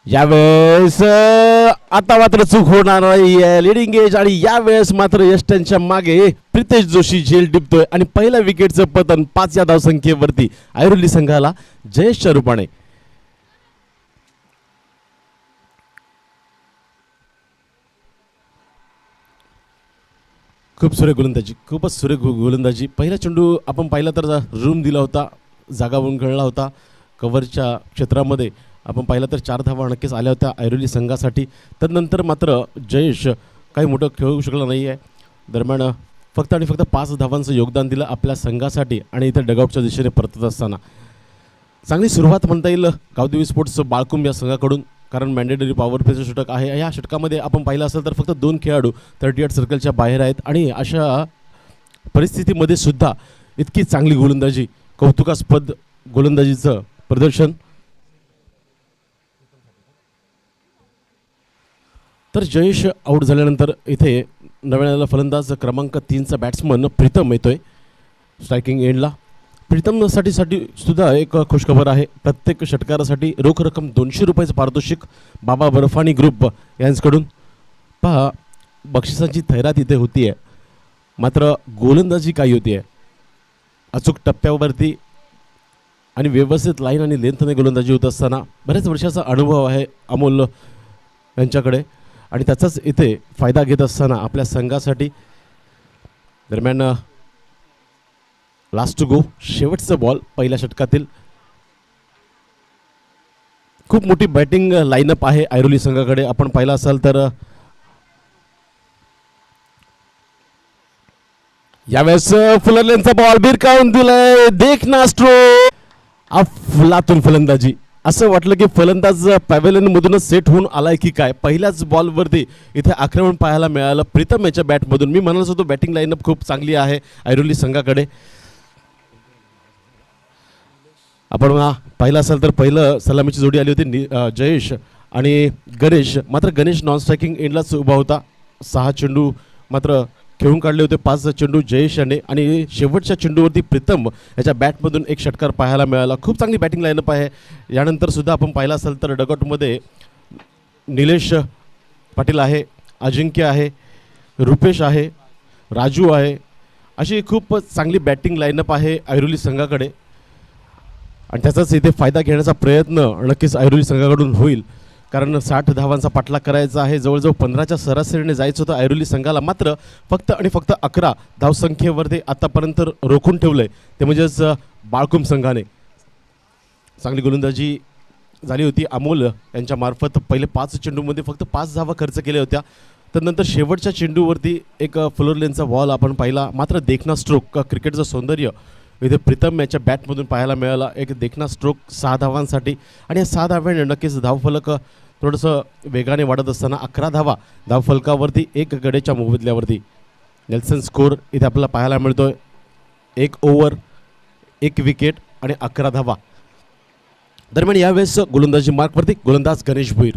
Speaker 2: यावेळेस आता मात्र चूक होणार नाही आहे. लिडिंग एज आणि यावेळेस मात्र यष्टांच्या मागे प्रितेश जोशी झेल टिपतोय आणि पहिल्या विकेटचं पतन 5 या धावसंख्येवरती ऐरोली संघाला जयेशच्या रूपाने. खूप सुरेख गोलंदाजी, खूपच सुरेख गोलंदाजी. पहिला चेंडू आपण पाहिला तर रूम दिला होता, जागा बनून खेळला होता. कव्हरच्या क्षेत्रामध्ये आपण पाहिलं तर 4 धावा नक्कीच आल्या होत्या ऐरोली संघासाठी. तदनंतर मात्र जयेश काही मोठं खेळू शकला नाही आहे. दरम्यान फक्त आणि फक्त 5 धावांचं योगदान दिलं आपल्या संघासाठी आणि इथे डगआउटच्या दिशेने परतत असताना चांगली सुरुवात म्हणता येईल गावदेवी स्पोर्ट्स बाळकुंभ या संघाकडून. कारण मॅन्डेटरी पॉवर प्लेचं षटक आहे. या षटकामध्ये आपण पाहिलं असेल तर फक्त 2 खेळाडू 38 सर्कलच्या बाहेर आहेत आणि अशा परिस्थितीमध्ये सुद्धा इतकी चांगली गोलंदाजी, कौतुकास्पद गोलंदाजीचं प्रदर्शन. तर जयेश आऊट झाल्यानंतर इथे नव्याला फलंदाज क्रमांक 3चा बॅट्समन प्रीतम येतोय स्ट्रायकिंग एंडला. प्रीतमसाठी सुद्धा एक खुशखबर आहे. प्रत्येक षटकारासाठी रोख रक्कम 200 रुपयाचं पारितोषिक बाबा बर्फानी ग्रुप यांच्याकडून. पहा बक्षिसांची थैरात इथे होती आहे, मात्र गोलंदाजी काय होती आहे अचूक टप्प्यावरती आणि व्यवस्थित लाईन आणि लेंथने गोलंदाजी होत असताना बऱ्याच वर्षाचा अनुभव आहे अमोल यांच्याकडे आणि त्याचाच इथे फायदा घेत असताना आपल्या संघासाठी. दरम्यान लास्ट टू गो शेवटचा बॉल पहिल्या षटकातील. खूप मोठी बॅटिंग लाईनअप आहे ऐरोली संघाकडे. आपण पाहिला असाल तर यावेळेस फुलरलेनचा बॉल भिरकावून दिलाय. देखना स्ट्रोक, अफलातून फलंदाजी. असं वाटलं की फलंदाज पॅव्हेलियनमधूनच सेट होऊन आलाय की काय. पहिल्याच बॉलवरती इथे आक्रमण पाहायला मिळालं प्रीतम याच्या बॅटमधून. मी म्हणालो होतो बॅटिंग लाईनअप खूप चांगली आहे ऐरोली संघाकडे. आपण पाहिलं असाल तर पहिलं सलामीची जोडी आली होती जयेश आणि गणेश. मात्र गणेश नॉन स्ट्रायकिंग एंडलाच उभा होता. 6 चेंडू मात्र खेळून काढले होते, 5 चेंडू जयेश याने आणि शेवटच्या चेंडूवरती प्रीतम याच्या बॅटमधून एक षटकार पाहायला मिळाला. खूप चांगली बॅटिंग लाईनअप आहे. यानंतर सुद्धा आपण पाहिलं असेल तर डगआउटमध्ये निलेश पाटील आहे, अजिंक्य आहे, रुपेश आहे, राजू आहे. अशी खूप चांगली बॅटिंग लाईनअप आहे ऐरोली संघाकडे आणि त्याचाच इथे फायदा घेण्याचा प्रयत्न नक्कीच ऐरोली संघाकडून होईल. कारण 60 धावांचा पाठलाग करायचा आहे. जवळजवळ 15च्या सरासरीने जायचं होतं ऐरोली संघाला. मात्र फक्त आणि फक्त 11 धावसंख्येवरती आतापर्यंत रोखून ठेवलं आहे, ते म्हणजेच बाळकुंभ संघाने. चांगली गोलंदाजी झाली होती अमोल यांच्या मार्फत. पहिले 5 चेंडूमध्ये फक्त 5 धावा खर्च केल्या होत्या. त्यानंतर शेवटच्या चेंडूवरती एक फ्लोरलेनचा बॉल आपण पाहिला. मात्र देखना स्ट्रोक, क्रिकेटचं सौंदर्य इथे प्रीतम याच्या बॅटमधून पाहायला मिळाला. एक देखना स्ट्रोक 6 धावांसाठी आणि या 6 धाव्याने नक्कीच धावफलक थोडंसं वेगाने वाढत असताना 11 धावा धावफलकावरती 1 गडेच्या मोबदल्यावरती. नेल्सन स्कोर इथे आपल्याला पाहायला मिळतोय. 1 ओव्हर 1 विकेट आणि 11 धावा. दरम्यान यावेळेस गोलंदाजी मार्कवरती गोलंदाज गणेश भोईर.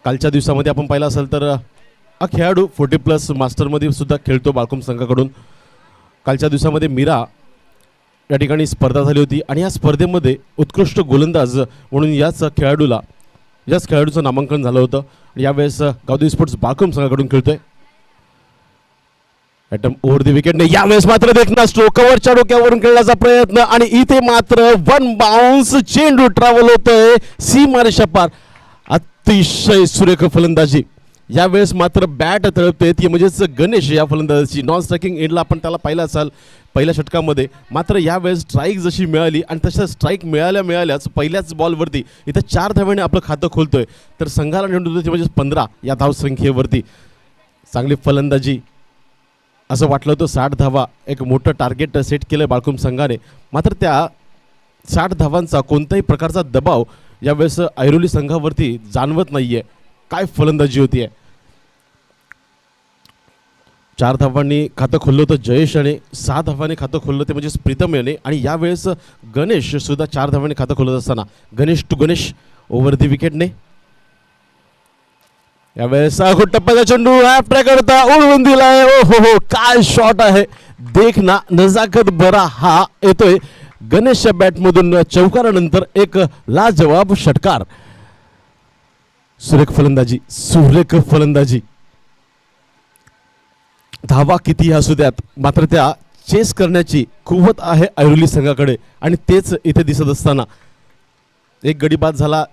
Speaker 2: कालच्या दिवसामध्ये आपण पाहिलं असेल तर हा खेळाडू 40+ मास्टरमध्ये सुद्धा खेळतो बाळकुंभ संघाकडून. कालच्या दिवसामध्ये मीरा या ठिकाणी स्पर्धा झाली होती आणि या स्पर्धेमध्ये उत्कृष्ट गोलंदाज म्हणून याच खेळाडूचं नामांकन झालं होतं. यावेळेस गावदेवी स्पोर्ट्स बाळकुंभ संघाकडून खेळतोय. ॲटम ओव्हर द विकेटने यावेळेस मात्र देखना स्ट्रोक, कव्हरच्या डोक्यावरून खेळण्याचा प्रयत्न आणि इथे मात्र 1 बाउन्स चेंडू ट्रॅव्हल होतोय सीमारेषा पार. अतिशय सुरेख फलंदाजी. यावेळेस मात्र बॅट तळपते ती म्हणजेच गणेश या फलंदाजाची. नॉन स्ट्रायकिंग एंडला आपण त्याला पाहिलं असाल पहिल्या षटकामध्ये. मात्र यावेळेस स्ट्राईक जशी मिळाली आणि तशा स्ट्राईक मिळाल्याच पहिल्याच बॉलवरती इथं 4 धाव्याने आपलं खातं खोलतोय. तर संघाला निवडून होते म्हणजे 15 या धावसंख्येवरती. चांगली फलंदाजी. असं वाटलं होतं 60 धावा एक मोठं टार्गेट सेट केलं बाळकुंभ संघाने. मात्र त्या 60 धावांचा कोणत्याही प्रकारचा दबाव यावेळेस ऐरोली संघावरती जाणवत नाही आहे. काय फलंदाजी होती आहे. 4 धावांनी खातं खोललं होतं जयेश याने, 6 धावांनी खातं खोललं ते म्हणजेच प्रीतम याने आणि यावेळेस गणेश सुद्धा 4 धावांनी खातं खोलत असताना Ganesh to Ganesh over the विकेटने. यावेळेस टप्प्याचा चेंडू ट्रॅक करता उडवून दिलाय. ओ हो काय शॉट आहे. देखना नजाकत बरा हा येतोय गणेशच्या बॅटमधून. चौकारानंतर एक लाजवाब षटकार. सुरेख फलंदाजी. धावा किती असू द्यात मात्र त्या चेस करण्याची कुवत आहे ऐरोली संघाकडे आणि तेच इथे दिसत असताना एक गडी बाद झाला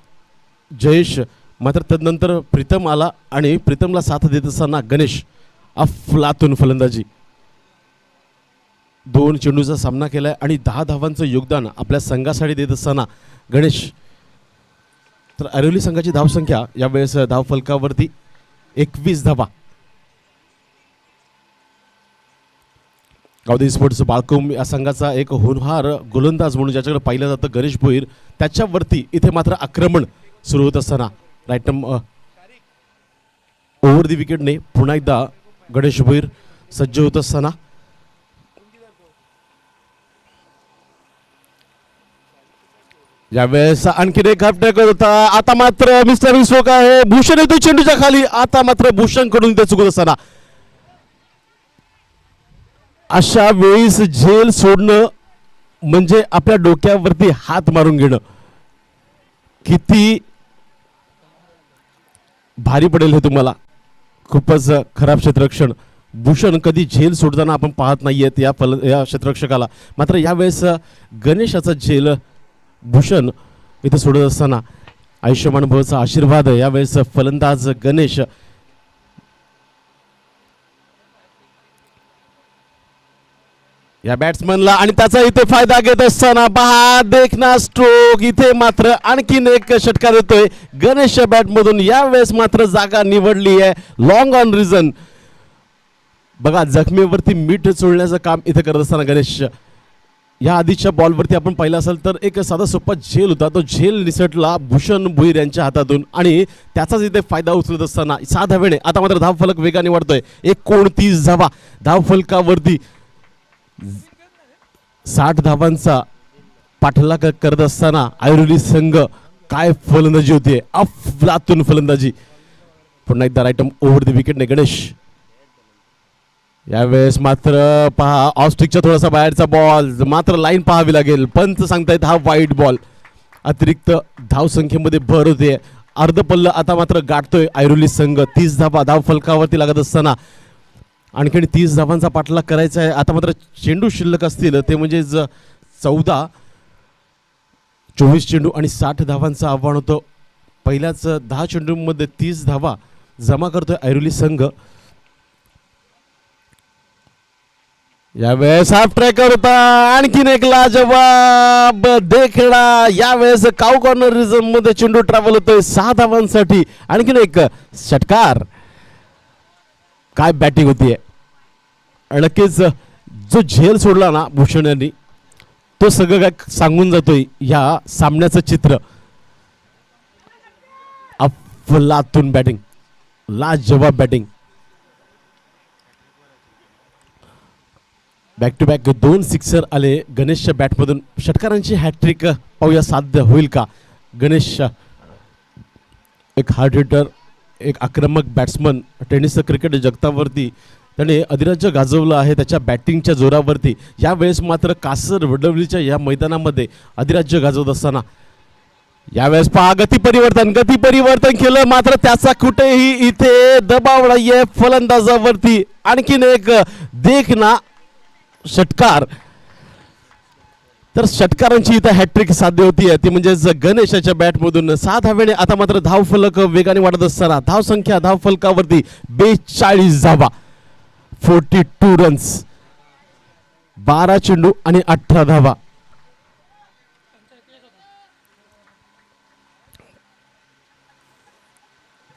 Speaker 2: जयेश. मात्र तदनंतर प्रीतम आला आणि प्रीतमला साथ देत असताना गणेश. अफलातून फलंदाजी. 2 चेंडूचा सामना केलाय आणि 10 धावांचं योगदान आपल्या संघासाठी देत असताना गणेश. तर ऐरोली संघाची धावसंख्या यावेळेस धाव फलकावरती 21 धावा. गावदेवी स्पोर्ट्स बाळकुम या संघाचा एक होनहार गोलंदाज म्हणून ज्याच्याकडे पाहिलं जातं गणेश भोईर, त्याच्यावरती इथे मात्र आक्रमण सुरू होत असताना राईट ओव्हर दी विकेटने पुन्हा एकदा गणेश भोईर सज्ज होत असताना यावेळेस आणखीन एक घापट्या होता. आता मात्र मिस्टर विस्वक आहे, भूषण येतो चेंडूच्या खाली. आता मात्र भूषण कडून ते चुकत असताना अशा वेळेस झेल सोडणं म्हणजे आपल्या डोक्यावरती हात मारून घेणं. किती भारी पडेल हे तुम्हाला. खूपच खराब क्षेत्ररक्षण. भूषण कधी झेल सोडताना आपण पाहत नाहीयेत या क्षेत्ररक्षकाला. मात्र यावेळेस गणेशाचा झेल भूषण इथे सोडत असताना आयुष्यमान भवचा आशीर्वाद. यावेळेस फलंदाज गणेश या बॅट्समनला आणि त्याचा इथे फायदा घेत असताना पहा देखना स्ट्रोक. इथे मात्र आणखीन एक षटकार येतोय गणेशच्या बॅटमधून. यावेळेस मात्र जागा निवडली आहे लॉंग ऑन रिझन. बघा जखमीवरती मीठ चोळण्याचं काम इथे करत असताना गणेश. या आधीच्या बॉलवरती आपण पाहिलं असेल तर एक साधा सोपा झेल होता, तो झेल निसटला भूषण भुईर यांच्या हातातून आणि त्याचाच इथे फायदा उचलत असताना 6 धावेने आता मात्र धावफलक वेगाने वाढतोय. 29 धावा धावफलकावरती. 60 धावांचा पाठलाग करत असताना ऐरोली संघ. काय फलंदाजी होती, अफलातून फलंदाजी. पुन्हा एकदा राईट ओव्हर द विकेटने गणेश. यावेळेस मात्र पहा ऑस्ट्रिकच्या थोडासा बाहेरचा बॉल, मात्र लाईन पाहावी लागेल. पंच सांगतायत हा वाईट बॉल. अतिरिक्त धावसंख्येमध्ये भर होते. अर्ध पल्ल आता मात्र गाठतोय ऐरोली संघ. 30 धावा धाव फलकावरती लागत असताना आणखीन 30 धावांचा पाठलाग करायचा आहे. आता मात्र चेंडू शिल्लक असतील ते म्हणजे 14, 24 चेंडू आणि 60 धावांचं आव्हान होतं. पहिल्याच 10 चेंडूंमध्ये 30 धावा जमा करतोय ऐरोली संघ. यावेळेस हाफ ट्रॅकर होता. आणखीन एक लाजवाब देखणा. यावेळेस काऊ कॉर्नर रिझन मध्ये चेंडू ट्रॅव्हल होतोय 6 धावांसाठी. आणखीन एक षटकार. काय बॅटिंग होतीये. नक्कीच जो झेल सोडला ना भूषण यांनी तो सगळं काय सांगून जातोय या सामन्याचं चित्र. अफलातून बॅटिंग, लाजवाब batting. Back to back 2 sixer आले गणेशच्या बॅटमधून. षटकारांची हॅट्रिक पाहूया साध्य होईल का. गणेश एक हार्ड हिटर, एक आक्रमक बॅट्समन. टेनिस क्रिकेट जगतावरती त्याने अधिराज्य गाजवलं आहे त्याच्या बॅटिंगच्या जोरावरती. यावेळेस मात्र कासर वडवलीच्या या मैदानामध्ये अधिराज्य गाजवत असताना यावेळेस पहा गती परिवर्तन केलं. मात्र त्याचा कुठेही इथे दबाव नाहीये फलंदाजावरती. आणखीन एक देखना षटकार. तर षटकारांची इथं हॅट्रिक साध्य होती ती म्हणजे गणेशाच्या बॅटमधून. 6 धावेने आता मात्र धावफलक वेगाने वाढत असताना धावसंख्या धावफलकावरती 42 धावा, 42 रन्स, 12 चेंडू आणि 18 धावा.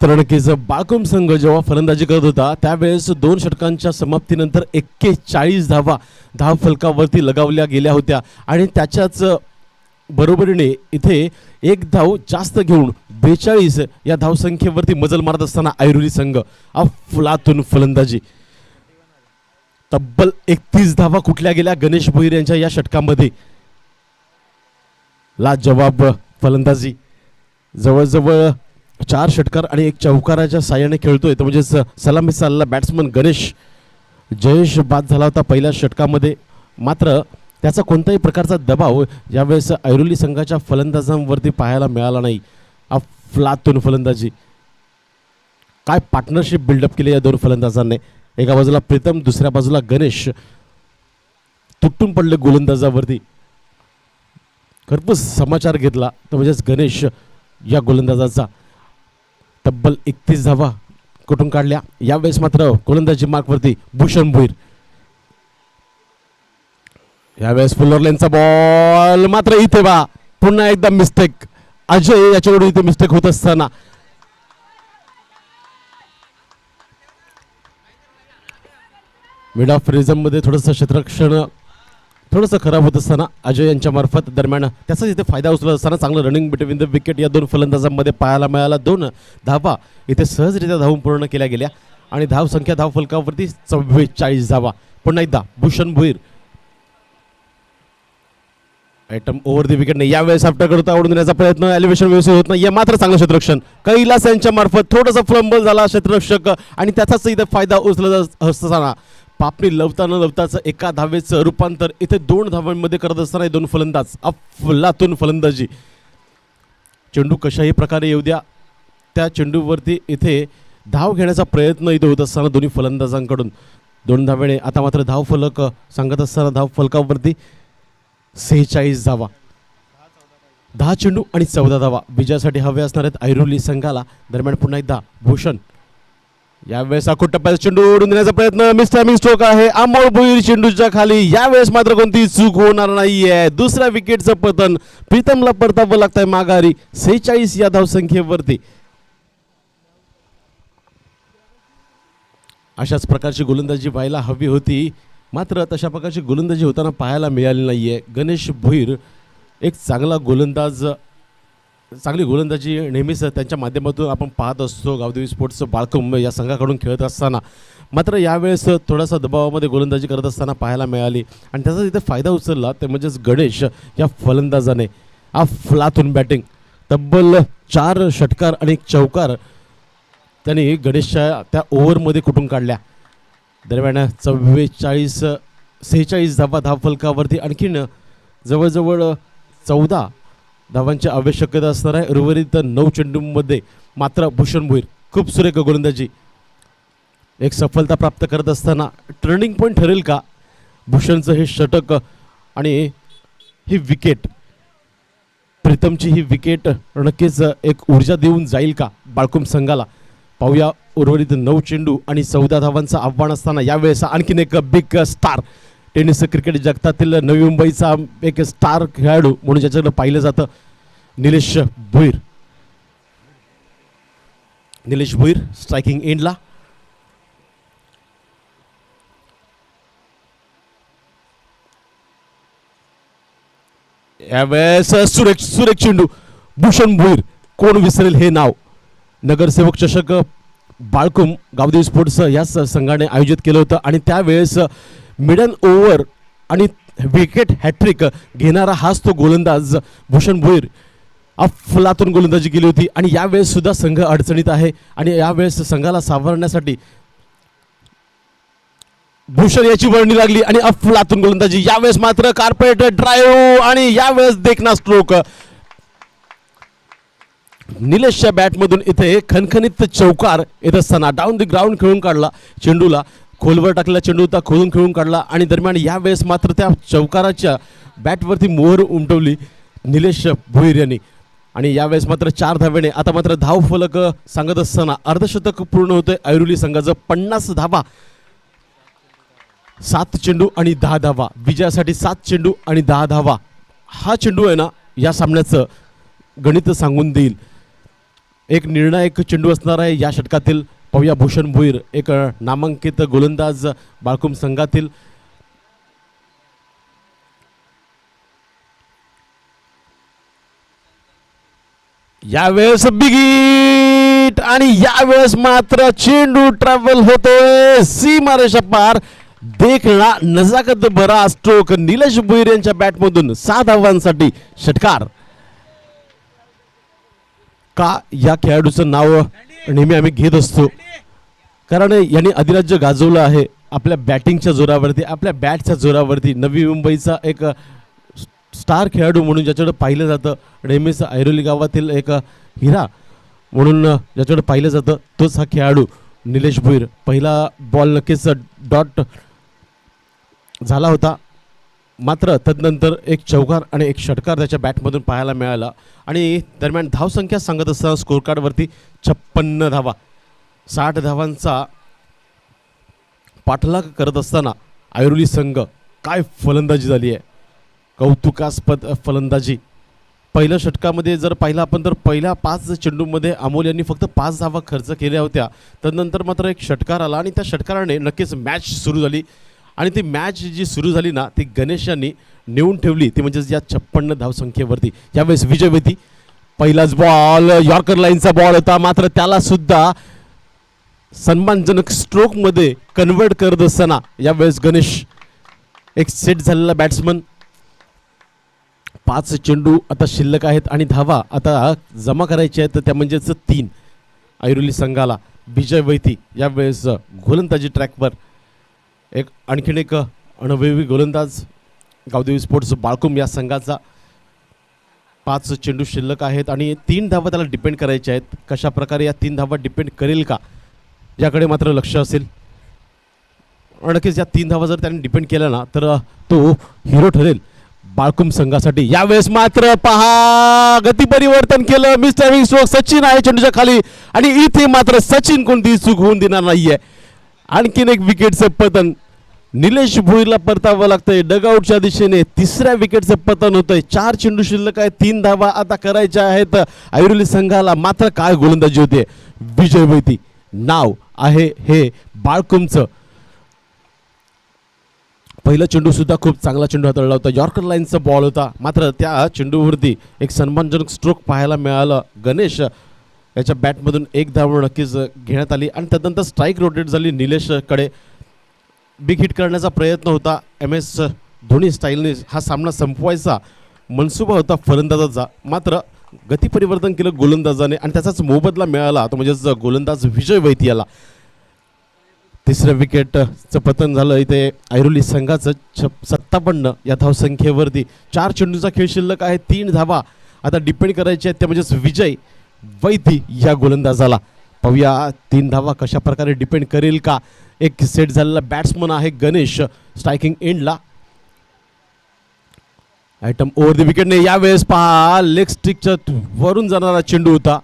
Speaker 2: तर नक्कीच बाळकुम संघ जेव्हा फलंदाजी करत होता त्यावेळेस 2 षटकांच्या समाप्तीनंतर 41 धावा धावफलकावरती लगावल्या गेल्या होत्या आणि त्याच्याच बरोबरीने इथे एक धाव जास्त घेऊन 42 या धावसंख्येवरती मजल मारत असताना ऐरोली संघ. अफलातून फलंदाजी. तब्बल 31 धावा कुठल्या गेल्या गणेश भोईर यांच्या या षटकामध्ये. लाजवाब फलंदाजी. जवळजवळ 4 षटकार आणि 1 चौकाराच्या साह्याने खेळतोय. तर म्हणजे सलामीचा आलेला बॅट्समन गणेश. जयेश बाद झाला होता पहिल्या षटकामध्ये. मात्र त्याचा कोणत्याही प्रकारचा दबाव यावेळेस ऐरोली संघाच्या फलंदाजांवरती पाहायला मिळाला नाही. अफलातून फलंदाजी. काय पार्टनरशिप बिल्डअप केली या 2 फलंदाजांनी. एका बाजूला प्रीतम, दुसऱ्या बाजूला गणेश. तुटून पडले गोलंदाजावरती. खरपूस समाचार घेतला तर म्हणजेच गणेश या गोलंदाजाचा. तब्बल 31 धावा कुठून काढल्या. यावेळेस मात्र गोलंदाजी मार्कवरती भूषण भोईर. यावेळेस फुलर लेनचा बॉल मात्र इथे बा पुन्हा एकदा मिस्टेक. अजय याच्याकडून इथे मिस्टेक होत असताना मिड ऑफ रिझम मध्ये थोडंसं क्षेत्ररक्षण थोडंसं खराब होत असताना अजय यांच्या मार्फत दरम्यान त्याचाच इथे फायदा उचलत असताना चांगलं रनिंग बिटवीन द विकेट या दोन फलंदाजांमध्ये पाहायला मिळाला. 2 धावा इथे सहजरित्या धावून पूर्ण केल्या गेल्या आणि धाव संख्या धाव फलकावरती 44 धावा. पुन्हा एकदा भूषण भोईर आयटम ओव्हर दी विकेट नाही. यावेळेस आफ्टर करता ओढून देण्याचा प्रयत्न, एलिव्हेशन व्यवस्थित होत नाही. मात्र चांगलं क्षेत्ररक्षण कैलास यांच्या मार्फत थोडंसं फ्लंबल झाला क्षेत्ररक्षक आणि त्याचाच इथे फायदा उचलत असताना पापणी लवताच एका धावेचं रूपांतर इथे 2 धावांमध्ये करत असताना 2 फलंदाज अफलातून फलंदाजी. चेंडू कशाही प्रकारे येऊ द्या त्या चेंडूवरती इथे धाव घेण्याचा प्रयत्न इथे होत असताना दोन्ही फलंदाजांकडून 2 धावेने आता मात्र धाव फलक सांगत असताना धाव फलकावरती 46 धावा. 10 चेंडू आणि 14 धावा विजयासाठी हवे असणार आहेत ऐरोली संघाला. दरम्यान पुन्हा एकदा भूषण यावेळेस आखूट टप्प्यात चेंडू ओढून देण्याचा प्रयत्न. मिस्टॅमिंग स्ट्रोक आहे अमोल भोईर चेंडूच्या खाली. यावेळेस मात्र कोणती चूक होणार नाहीये. दुसऱ्या विकेटचं पतन प्रीतमला परतावं लागतंय माघारी 46 या धावसंख्येवरती. अशाच प्रकारची गोलंदाजी व्हायला हवी होती मात्र तशा प्रकारची गोलंदाजी होताना पाहायला मिळाली नाहीये. गणेश भोईर एक चांगला गोलंदाज, चांगली गोलंदाजी नेहमीच त्यांच्या माध्यमातून आपण पाहत असतो गावदेवी स्पोर्ट्स बाळकुंभ या संघाकडून खेळत असताना. मात्र यावेळेस थोडासा दबावामध्ये गोलंदाजी करत असताना पाहायला मिळाली आणि त्याचा तिथे फायदा उचलला ते म्हणजेच गणेश या फलंदाजाने अफलातून बॅटिंग. तब्बल 4 षटकार आणि 1 चौकार त्यांनी गणेशच्या त्या ओव्हरमध्ये कुठून काढल्या. दरम्यान 46 धावा धावफलकावरती आणखीन जवळजवळ 14 धावांची आवश्यकता असणार आहे. उर्वरित 9 चेंडूंमध्ये मात्र भूषण भोईर खूप सुरेख गोलंदाजी एक सफलता प्राप्त करत असताना टर्निंग पॉईंट ठरेल का भूषणचं हे षटक आणि ही विकेट, प्रीतमची ही विकेट नक्कीच एक ऊर्जा देऊन जाईल का बाळकुंभ संघाला. पाहूया. उर्वरित 9 चेंडू आणि 14 धावांचं आव्हान असताना यावेळेस आणखीन एक बिग स्टार टेनिस क्रिकेट जगतातील नवी मुंबईचा एक स्टार खेळाडू म्हणून ज्याच्याकडे पाहिलं जातं निलेश भोईर. निलेश भोईर स्ट्रायकिंग एंडला. यावेळेस सुरेख चेंडू भूषण भोईर. कोण विसरेल हे नाव. नगरसेवक चषक बाळकुंभ गावदेवी स्पोर्ट्स याच संघाने आयोजित केलं होतं आणि त्यावेळेस मिडन ओव्हर आणि विकेट हॅट्रिक घेणारा हाच तो गोलंदाज भूषण भोईर. अफलातून गोलंदाजी केली होती आणि यावेळेस सुद्धा संघ अडचणीत आहे आणि यावेळेस संघाला सावरण्यासाठी भूषण याची वर्णी लागली आणि अफलातून गोलंदाजी. यावेळेस मात्र कार्पेट ड्राईव्ह आणि यावेळेस देखना स्ट्रोक. निलेशच्या बॅटमधून इथे खणखणीत चौकार येत असताना डाऊन द ग्राउंड खेळून काढला. चेंडूला खोलवर टाकलेला चेंडू होता, खोलून खेळून काढला आणि दरम्यान यावेळेस मात्र त्या चौकाराच्या बॅटवरती मोहर उमटवली निलेश भोईर यांनी आणि यावेळेस मात्र 4 धावेने आता मात्र धाव फलक सांगत असताना अर्धशतक पूर्ण होतंय ऐरोली संघाचं. 50 धावा 7 चेंडू आणि 10 धावा विजयासाठी. 7 चेंडू आणि 10 धावा हा चेंडू आहे ना या सामन्याचं गणित सांगून देईल. एक निर्णायक चेंडू असणार आहे या षटकातील. पाहूया. भूषण भोईर एक नामांकित गोलंदाज बाळकुंभ संघातील. यावेळेस बिग हिट आणि यावेळेस मात्र चेंडू ट्रॅव्हल होतोय सीमारेषा पार. देखना नजाकत भरा स्ट्रोक निलेश भोईर यांच्या बॅटमधून 6 धावांसाठी षटकार. का या खेळाडूचं नाव नेहमी आम्ही घेत असतो कारण यांनी अधिराज्य गाजवलं आहे आपल्या बॅटिंगच्या जोरावरती, आपल्या बॅटच्या जोरावरती. नवी मुंबईचा एक स्टार खेळाडू म्हणून ज्याच्याकडे पाहिलं जातं नेहमीच ऐरोली गावातील एक हिरा म्हणून ज्याच्याकडे पाहिलं जातं तोच हा खेळाडू निलेश भोईर. पहिला बॉल नक्कीच डॉट झाला होता मात्र तदनंतर एक चौकार आणि एक षटकार त्याच्या बॅटमधून पाहायला मिळाला आणि दरम्यान धावसंख्या सांगत असताना स्कोर कार्डवरती 56 धावा. 60 धावांचा पाठलाग करत असताना ऐरोली संघ काय फलंदाजी झाली आहे, कौतुकास्पद फलंदाजी. पहिल्या षटकामध्ये जर पाहिलं आपण तर पहिल्या 5 चेंडूमध्ये अमोल यांनी फक्त 5 धावा खर्च केल्या होत्या. तदनंतर मात्र एक षटकार आला आणि त्या षटकाराने नक्कीच मॅच सुरू झाली आणि ती मॅच जी सुरू झाली ना ती गणेश यांनी नेऊन ठेवली, ती म्हणजेच या 56 धावसंख्येवरती. यावेळेस विजयवती पहिलाच बॉल यॉर्कर लाईनचा बॉल होता, मात्र त्याला सुद्धा सन्मानजनक स्ट्रोकमध्ये कन्वर्ट करत असताना यावेळेस गणेश एक सेट झालेला बॅट्समन. 5 चेंडू आता शिल्लक आहेत आणि धावा आता जमा करायच्या आहेत, त्या म्हणजेच 3. ऐरोली संघाला विजय वैती यावेळेस गोलंदाजी ट्रॅकवर. आणखीन एक अनुभवी गोलंदाज गावदेवी स्पोर्ट्स बाळकुम या संघाचा. 5 चेंडू शिल्लक आहेत आणि 3 धावा त्याला डिपेंड करायच्या आहेत. कशा प्रकारे या 3 धावा डिपेंड करेल का याकडे मात्र लक्ष असेल. नक्कीच या 3 धावा जर त्याने डिपेंड केल्या ना तर तो हिरो ठरेल बाळकुम संघासाठी. यावेळेस मात्र पहा गती परिवर्तन केलं, मिस्टर स्ट्रोक सचिन आहे चेंडूच्या खाली आणि इथे मात्र सचिन कोणतीही चूक होऊन देणार नाहीये. आणखीन एक विकेटचं पतन निलेश भोईरला परतावं लागतंय डगआउटच्या दिशेने. 3ऱ्या विकेटचं पतन होतंय. 4 चेंडू शिल्लक आहे, 3 धावा आता करायच्या आहेत ऐरोली संघाला. मात्र काय गोलंदाजी होते विजय वैती नाव आहे हे बाळकुमचं. पहिला चेंडू सुद्धा खूप चांगला चेंडू हाताळला होता, यॉर्कर लाईनचा बॉल होता, मात्र त्या चेंडूवरती एक सन्मानजनक स्ट्रोक पाहायला मिळालं. गणेश याच्या बॅटमधून एक धाव नक्कीच घेण्यात आली आणि त्यानंतर स्ट्राईक रोटेट झाली निलेशकडे. बिग हिट करण्याचा प्रयत्न होता MS धोनी स्टाईलने. हा सामना संपवायचा मनसुबा होता फलंदाजाचा, मात्र गती परिवर्तन केलं गोलंदाजाने आणि त्याचाच मोबदला मिळाला, तो म्हणजेच गोलंदाज विजय वैती याला. 3रं विकेटचं पतन झालं इथे ऐरोली संघाचं 57 या धावसंख्येवरती. 4 चेंडूचा खेळ शिल्लक आहे, 3 धावा आता डिपेंड करायचे आहेत, त्या म्हणजेच विजय वैती या गोलंदाजाला. पाहूया 3 धावा कशा प्रकारे डिपेंड करेल का. एक सेट झालेला बॅट्समन आहे गणेश स्ट्रायकिंग एंडला. आयटम ओव्हर द विकेटने यावेळेस पहा लेग स्टिकच्या वरून जाणारा चेंडू होता.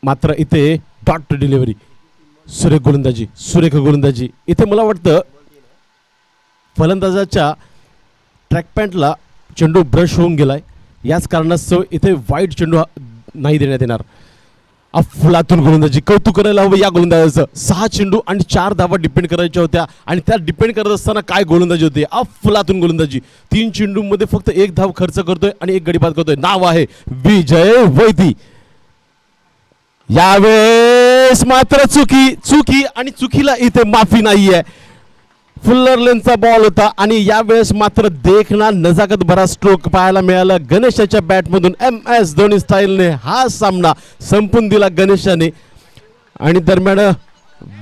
Speaker 2: मात्र इथे डॉट डिलिव्हरी, सुरेख गोलंदाजी. इथे मला वाटतं फलंदाजाच्या ट्रॅक पॅन्टला चेंडू ब्रश होऊन गेलाय, याच कारणास्तव इथे वाईट चेंडू नाही देण्यात येणार. अफलातून गोलंदाजी, कौतुक करायला हवं या गोलंदाजाचं. 6 चेंडू आणि 4 धावा डिपेंड करायच्या होत्या आणि त्या डिपेंड करत असताना काय गोलंदाजी होती, अफलातून गोलंदाजी. 3 चेंडूमध्ये फक्त 1 धाव खर्च करतोय आणि 1 गडी बाद करतोय. नाव आहे विजय वैती. यावेळेस मात्र चुकी आणि चुकीला इथे माफी नाहीये. फुल्लर लेनचा बॉल होता आणि यावेळेस मात्र देखना नजाकत भरा स्ट्रोक पाहायला मिळाला गणेशाच्या बॅटमधून. MS धोनी स्टाईलने हा सामना संपून दिला गणेशाने आणि दरम्यान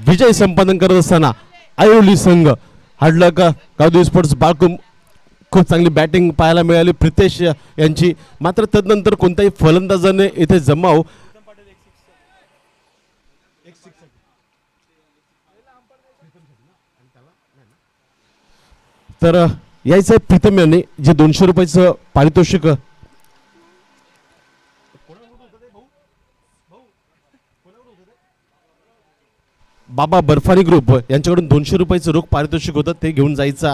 Speaker 2: विजय संपादन करत असताना ऐरोली संघ हाडलं का गावदेवी स्पोर्ट्स बाळकुम. खूप चांगली बॅटिंग पाहायला मिळाली प्रितेश यांची, मात्र तदनंतर कोणत्याही फलंदाजाने इथे जमाव तर यायचं प्रीतम यांनी जे 200 रुपयाचं पारितोषिक बाबा बर्फानी ग्रुप यांच्याकडून 200 रुपयाचं रोख पारितोषिक होतं ते घेऊन जायचं